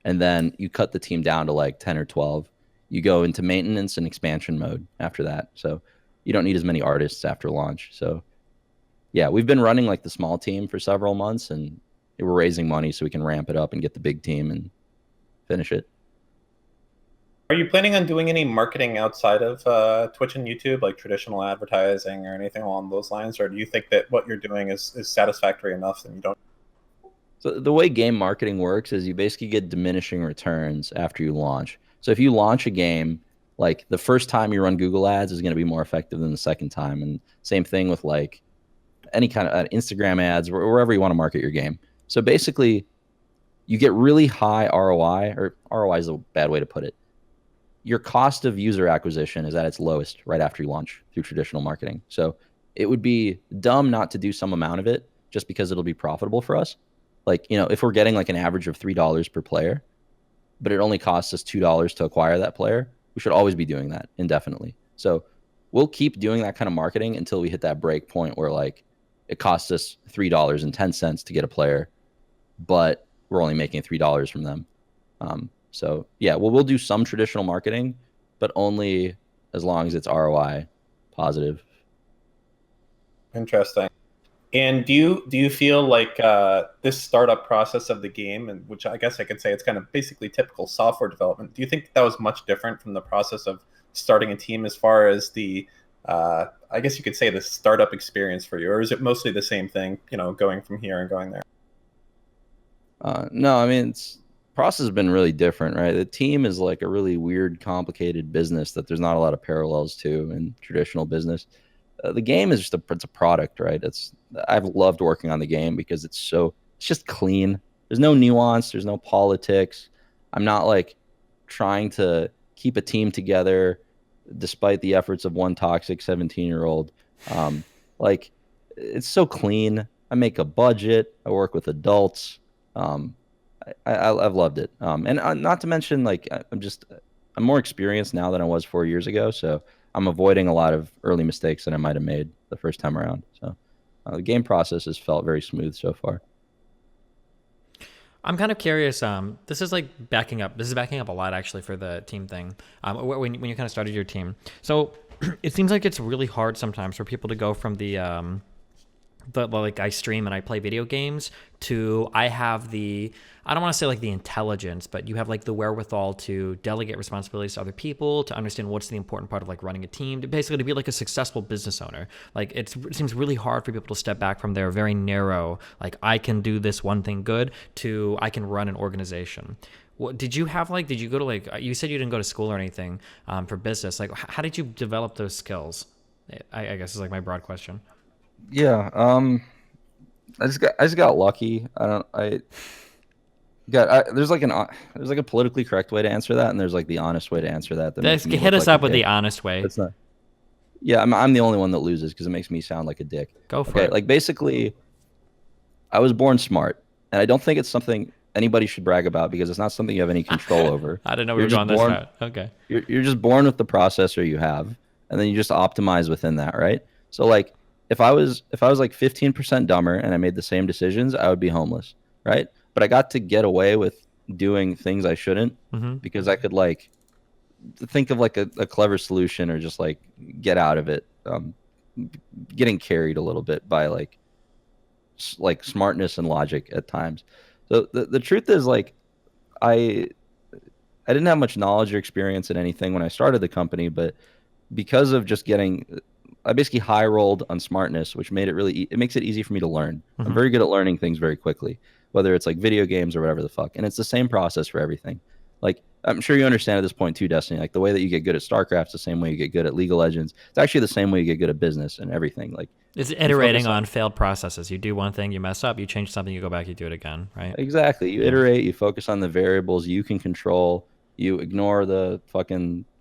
and then you cut the team down to like 10 or 12. You go into maintenance and expansion mode after that. So you don't need as many artists after launch. So yeah, we've been running like the small team for several months, and we're raising money so we can ramp it up and get the big team and finish it. Are you planning on doing any marketing outside of Twitch and YouTube, like traditional advertising or anything along those lines? Or do you think that what you're doing is satisfactory enough and you don't? So the way game marketing works is you basically get diminishing returns after you launch. So if you launch a game, like the first time you run Google ads is going to be more effective than the second time. And same thing with like any kind of Instagram ads, wherever you want to market your game. So basically, you get really high ROI, or ROI is a bad way to put it. Your cost of user acquisition is at its lowest right after you launch through traditional marketing. So it would be dumb not to do some amount of it just because it'll be profitable for us. Like, if we're getting like an average of $3 per player, but it only costs us $2 to acquire that player, we should always be doing that indefinitely. So we'll keep doing that kind of marketing until we hit that break point where like it costs us $3.10 to get a player, but we're only making $3 from them. So yeah, we'll do some traditional marketing, but only as long as it's ROI positive. Interesting. And do you feel like this startup process of the game, and which I guess I could say it's kind of basically typical software development, do you think that was much different from the process of starting a team as far as the, I guess you could say the startup experience for you, or is it mostly the same thing, going from here and going there? No, I mean, process has been really different, right? The team is like a really weird, complicated business that there's not a lot of parallels to in traditional business. The game is just it's a product, right? I've loved working on the game because it's just clean. There's no nuance. There's no politics. I'm not like trying to keep a team together. despite the efforts of one toxic 17-year-old. Like, it's so clean. I make a budget. I work with adults. I've loved it. And not to mention, like, I'm more experienced now than I was 4 years ago. So I'm avoiding a lot of early mistakes that I might have made the first time around. So the game process has felt very smooth so far. I'm kind of curious. This is like backing up. This is backing up a lot actually for the team thing. When you kind of started your team, so it seems like it's really hard sometimes for people to go from the like I stream and I play video games to I have I don't want to say like the intelligence, but you have like the wherewithal to delegate responsibilities to other people, to understand what's the important part of like running a team, to basically to be like a successful business owner. Like it seems really hard for people to step back from their very narrow, like I can do this one thing good, to I can run an organization. What did you have like, did you go to like, you said you didn't go to school or anything for business. Like how did you develop those skills? I guess is like my broad question. Yeah. I just got lucky. There's like a politically correct way to answer that, and there's like the honest way to answer that. Hit us up with the honest way. That's not. Yeah, I'm the only one that loses because it makes me sound like a dick. Go for it. Like basically, I was born smart, and I don't think it's something anybody should brag about because it's not something you have any control over. I didn't know we were going this route. Okay. You're just born with the processor you have, and then you just optimize within that, right? So like, if I was like 15% dumber and I made the same decisions, I would be homeless, right? But I got to get away with doing things I shouldn't because I could like think of like a clever solution or just like get out of it. Getting carried a little bit by like smartness and logic at times. So the truth is like I didn't have much knowledge or experience in anything when I started the company, but because of just I basically high rolled on smartness, which made it makes it easy for me to learn. I'm very good at learning things very quickly, whether it's like video games or whatever the fuck. And it's the same process for everything. Like, I'm sure you understand at this point too, Destiny, like the way that you get good at StarCraft is the same way you get good at League of Legends. It's actually the same way you get good at business and everything. Like, it's iterating on failed processes. You do one thing, you mess up, you change something, you go back, you do it again, right? Exactly. You iterate, you focus on the variables you can control, you ignore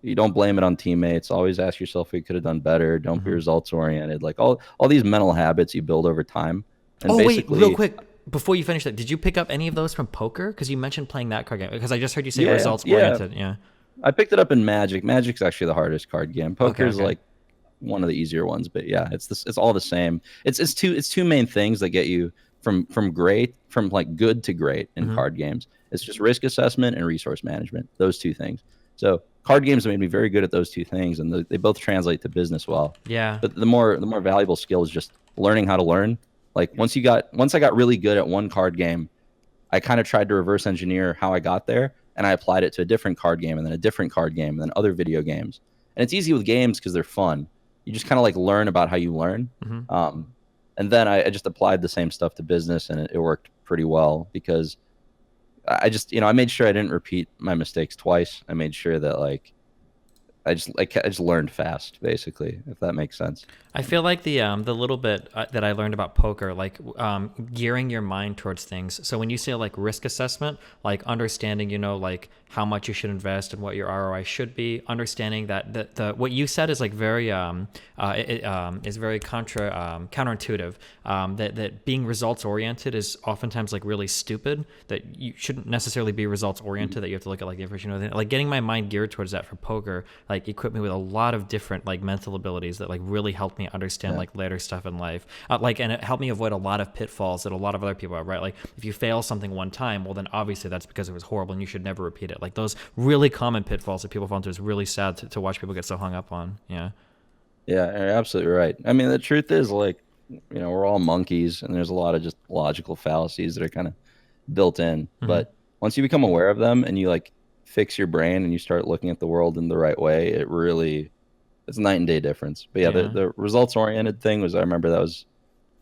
you don't blame it on teammates. Always ask yourself, we could have done better. Don't be results oriented. Like all these mental habits you build over time. And wait, real quick, before you finish that, did you pick up any of those from poker? Because you mentioned playing that card game. Because I just heard you say results oriented. Yeah. I picked it up in Magic. Magic's actually the hardest card game. Poker is like one of the easier ones, but yeah, it's all the same. It's two main things that get you from like good to great in card games. It's just risk assessment and resource management. Those two things. So card games made me very good at those two things, and they both translate to business well. Yeah. But the more valuable skill is just learning how to learn. Like once I got really good at one card game, I kind of tried to reverse engineer how I got there, and I applied it to a different card game, and then a different card game, and then other video games. And it's easy with games because they're fun. You just kind of like learn about how you learn. And then I just applied the same stuff to business, and it worked pretty well because I just, I made sure I didn't repeat my mistakes twice. I made sure that I just learned fast, basically, if that makes sense. I feel like the little bit that I learned about poker, like gearing your mind towards things. So when you say like risk assessment, like understanding, like how much you should invest and what your ROI should be, understanding that the what you said is like very is very counterintuitive. That being results oriented is oftentimes like really stupid. That you shouldn't necessarily be results oriented. That you have to look at like the information. Like getting my mind geared towards that for poker, like equipped me with a lot of different like mental abilities that like really helped me understand like later stuff in life. And it helped me avoid a lot of pitfalls that a lot of other people have, right? Like if you fail something one time, well then obviously that's because it was horrible and you should never repeat it. Like those really common pitfalls that people fall into is really sad to watch people get so hung up on. Yeah. Yeah, you're absolutely right. I mean, the truth is like, we're all monkeys and there's a lot of just logical fallacies that are kind of built in. But once you become aware of them and you like fix your brain and you start looking at the world in the right way, it's a night and day difference. But yeah, the results oriented thing I remember that was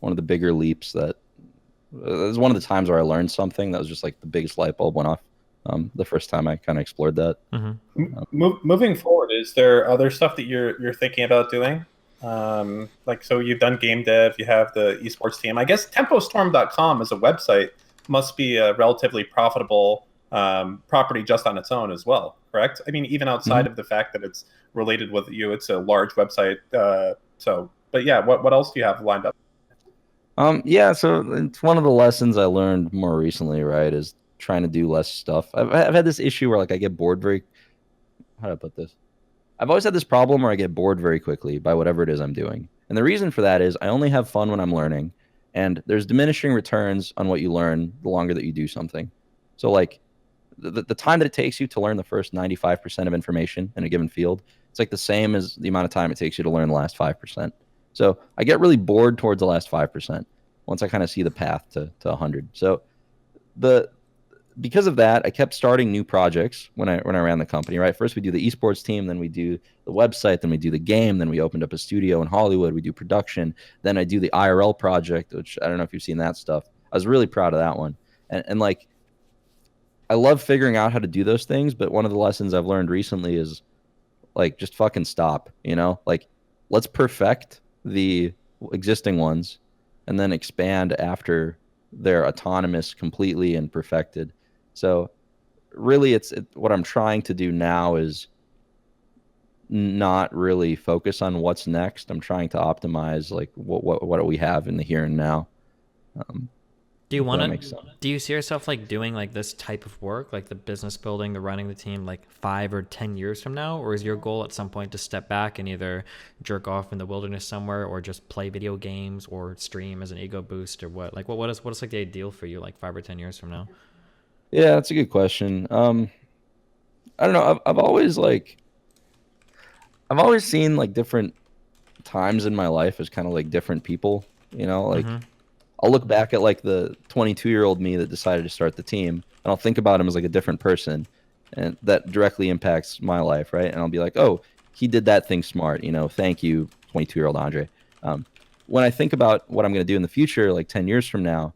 one of the bigger leaps it was one of the times where I learned something that was just like the biggest light bulb went off. The first time I kind of explored that. Moving forward, is there other stuff that you're thinking about doing? So you've done game dev, you have the esports team. I guess tempostorm.com as a website must be a relatively profitable property just on its own as well, correct? I mean, even outside of the fact that it's related with you. It's a large website. But yeah, what else do you have lined up? Yeah, so it's one of the lessons I learned more recently, right, is trying to do less stuff. I've had this issue where like I get bored very, how do I put this? I've always had this problem where I get bored very quickly by whatever it is I'm doing. And the reason for that is I only have fun when I'm learning, and there's diminishing returns on what you learn the longer that you do something. So like the time that it takes you to learn the first 95% of information in a given field, it's like the same as the amount of time it takes you to learn the last 5%. So I get really bored towards the last 5% once I kind of see the path to 100. So the because of that, I kept starting new projects when I ran the company. Right, first we do the esports team, then we do the website, then we do the game, then we opened up a studio in Hollywood. We do production, then I do the IRL project, which I don't know if you've seen that stuff. I was really proud of that one, and like I love figuring out how to do those things. But one of the lessons I've learned recently is like just fucking stop. Like let's perfect the existing ones, and then expand after they're autonomous completely and perfected. So really what I'm trying to do now is not really focus on what's next. I'm trying to optimize like what we have in the here and now. Do you If want that to? makes sense. Do you see yourself like doing like this type of work, like the business building, the running the team, like 5 or 10 years from now, or is your goal at some point to step back and either jerk off in the wilderness somewhere, or just play video games, or stream as an ego boost, or what? Like what is like the ideal for you, like 5 or 10 years from now? Yeah, that's a good question. I don't know. I've always seen like different times in my life as kind of like different people. Like Mm-hmm. I'll look back at like the 22-year-old me that decided to start the team, and I'll think about him as like a different person, and that directly impacts my life, right? And I'll be like, oh, he did that thing smart, thank you, 22-year-old Andre. Um, when I think about what I'm going to do in the future, like 10 years from now,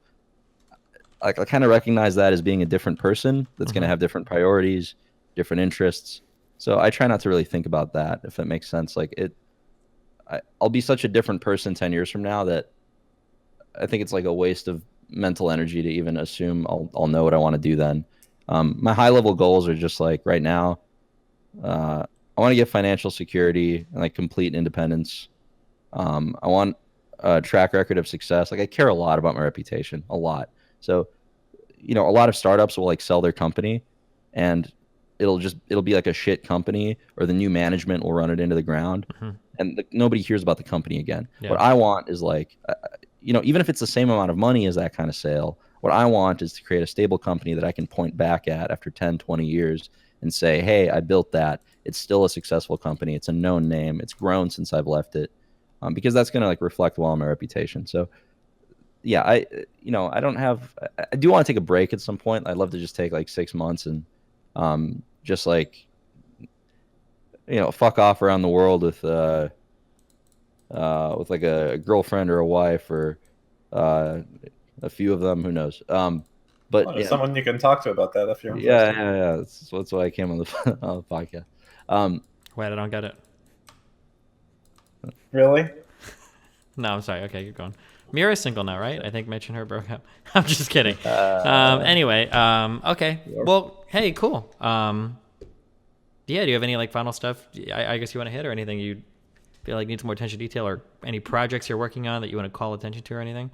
like I kind of recognize that as being a different person that's going to Mm-hmm. have different priorities, different interests. So I try not to really think about that, if that makes sense. Like I'll be such a different person 10 years from now that I think it's like a waste of mental energy to even assume I'll know what I want to do then. My high level goals are just like right now, I want to get financial security and like complete independence. I want a track record of success. Like I care a lot about my reputation, a lot. So, a lot of startups will like sell their company, and it'll be like a shit company, or the new management will run it into the ground, Mm-hmm. and nobody hears about the company again. Yeah. What I want is like, even if it's the same amount of money as that kind of sale, what I want is to create a stable company that I can point back at after 10, 20 years and say, hey, I built that. It's still a successful company. It's a known name. It's grown since I've left it, because that's going to like reflect well on my reputation. So yeah, I don't have, I do want to take a break at some point. I'd love to just take like 6 months and just like, fuck off around the world with like a girlfriend or a wife, or a few of them, who knows. But Well, there's yeah, someone you can talk to about that if you're yeah, interested. yeah, yeah. That's why I came on the, on the podcast. Wait, I don't get it. Really? No, I'm sorry. Okay, keep going. Mira's single now, right? I think Mitch and her broke up. I'm just kidding. Anyway, okay. Well, hey, cool. Yeah, do you have any like final stuff I guess you want to hit, or anything you feel like needs more attention to detail, or any projects you're working on that you want to call attention to, or anything?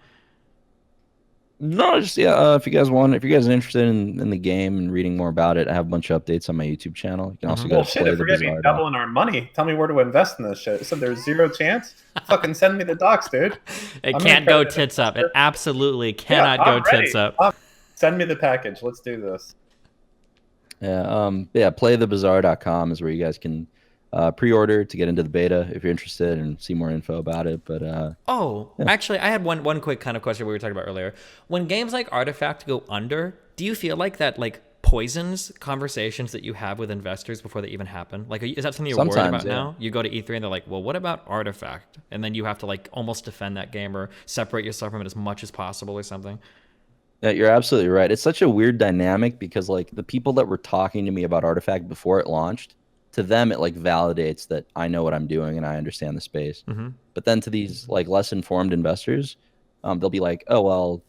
No, just yeah. If you guys are interested in the game and reading more about it, I have a bunch of updates on my YouTube channel. You can also Mhm. go Well, to shit, if we're gonna be playthebazaar. doubling our money, tell me where to invest in this shit. So there's zero chance? Fucking send me the docs, dude. It I'm can't gonna go tits up. It absolutely Yeah, cannot go I'm ready. tits up. Send me the package. Let's do this. Yeah, playthebazaar.com is where you guys can pre-order to get into the beta if you're interested and see more info about it. But Oh, yeah. actually, I had one quick kind of question we were talking about earlier. When games like Artifact go under, do you feel like that like poisons conversations that you have with investors before they even happen? Like, is that something you're worried Sometimes, about yeah. now? You go to E3 and they're like, well, what about Artifact? And then you have to like almost defend that game or separate yourself from it as much as possible or something. Yeah, you're absolutely right. It's such a weird dynamic because like the people that were talking to me about Artifact before it launched, to them it like validates that I know what I'm doing and I understand the space. Mm-hmm. But then to these like less informed investors, they'll be like, "Oh well,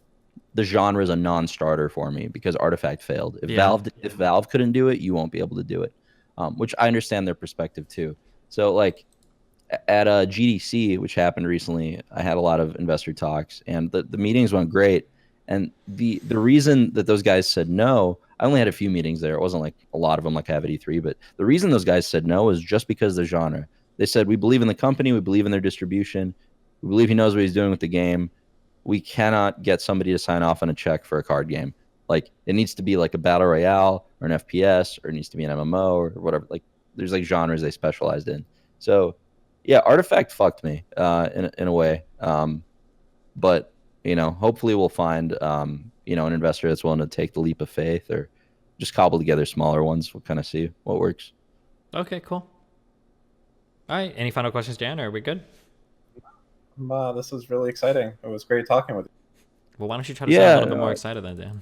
the genre is a non-starter for me because Artifact failed. If Yeah. Valve couldn't do it, you won't be able to do it." Which I understand their perspective too. So like at GDC, which happened recently, I had a lot of investor talks, and the meetings went great. And the reason that those guys said no, I only had a few meetings there. It wasn't like a lot of them like I have at E3, but the reason those guys said no is just because of the genre. They said, we believe in the company, we believe in their distribution, we believe he knows what he's doing with the game. We cannot get somebody to sign off on a check for a card game. Like it needs to be like a battle royale or an FPS, or it needs to be an MMO or whatever. Like there's like genres they specialized in. So yeah, Artifact fucked me in a way. But you know, hopefully we'll find you know, an investor that's willing to take the leap of faith, or just cobble together smaller ones. We'll kind of see what works. Okay, cool. All right. Any final questions, Dan? Or are we good? This was really exciting. It was great talking with you. Well, why don't you try to sound a little bit more excited then, Dan?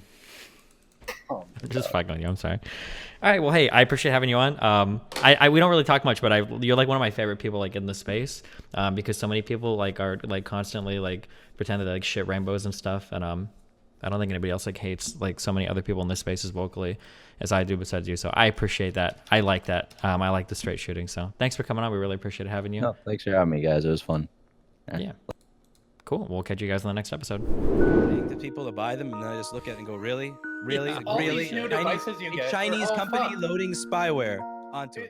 Oh, I'm just fucking with you. I'm sorry. All right. Well, hey, I appreciate having you on. We don't really talk much, but you're like one of my favorite people like in the space, because so many people like are like constantly like pretend they like shit rainbows and stuff, and I don't think anybody else like hates like so many other people in this space as vocally as I do besides you. So I appreciate that. I like that. I like the straight shooting. So thanks for coming on. We really appreciate having you. No, thanks for having me, guys. It was fun. Yeah. Cool. We'll catch you guys in the next episode. Paying the people to buy them, and then I just look at it and go, really? All really? these new devices you A get Chinese are all company fun. loading spyware onto it.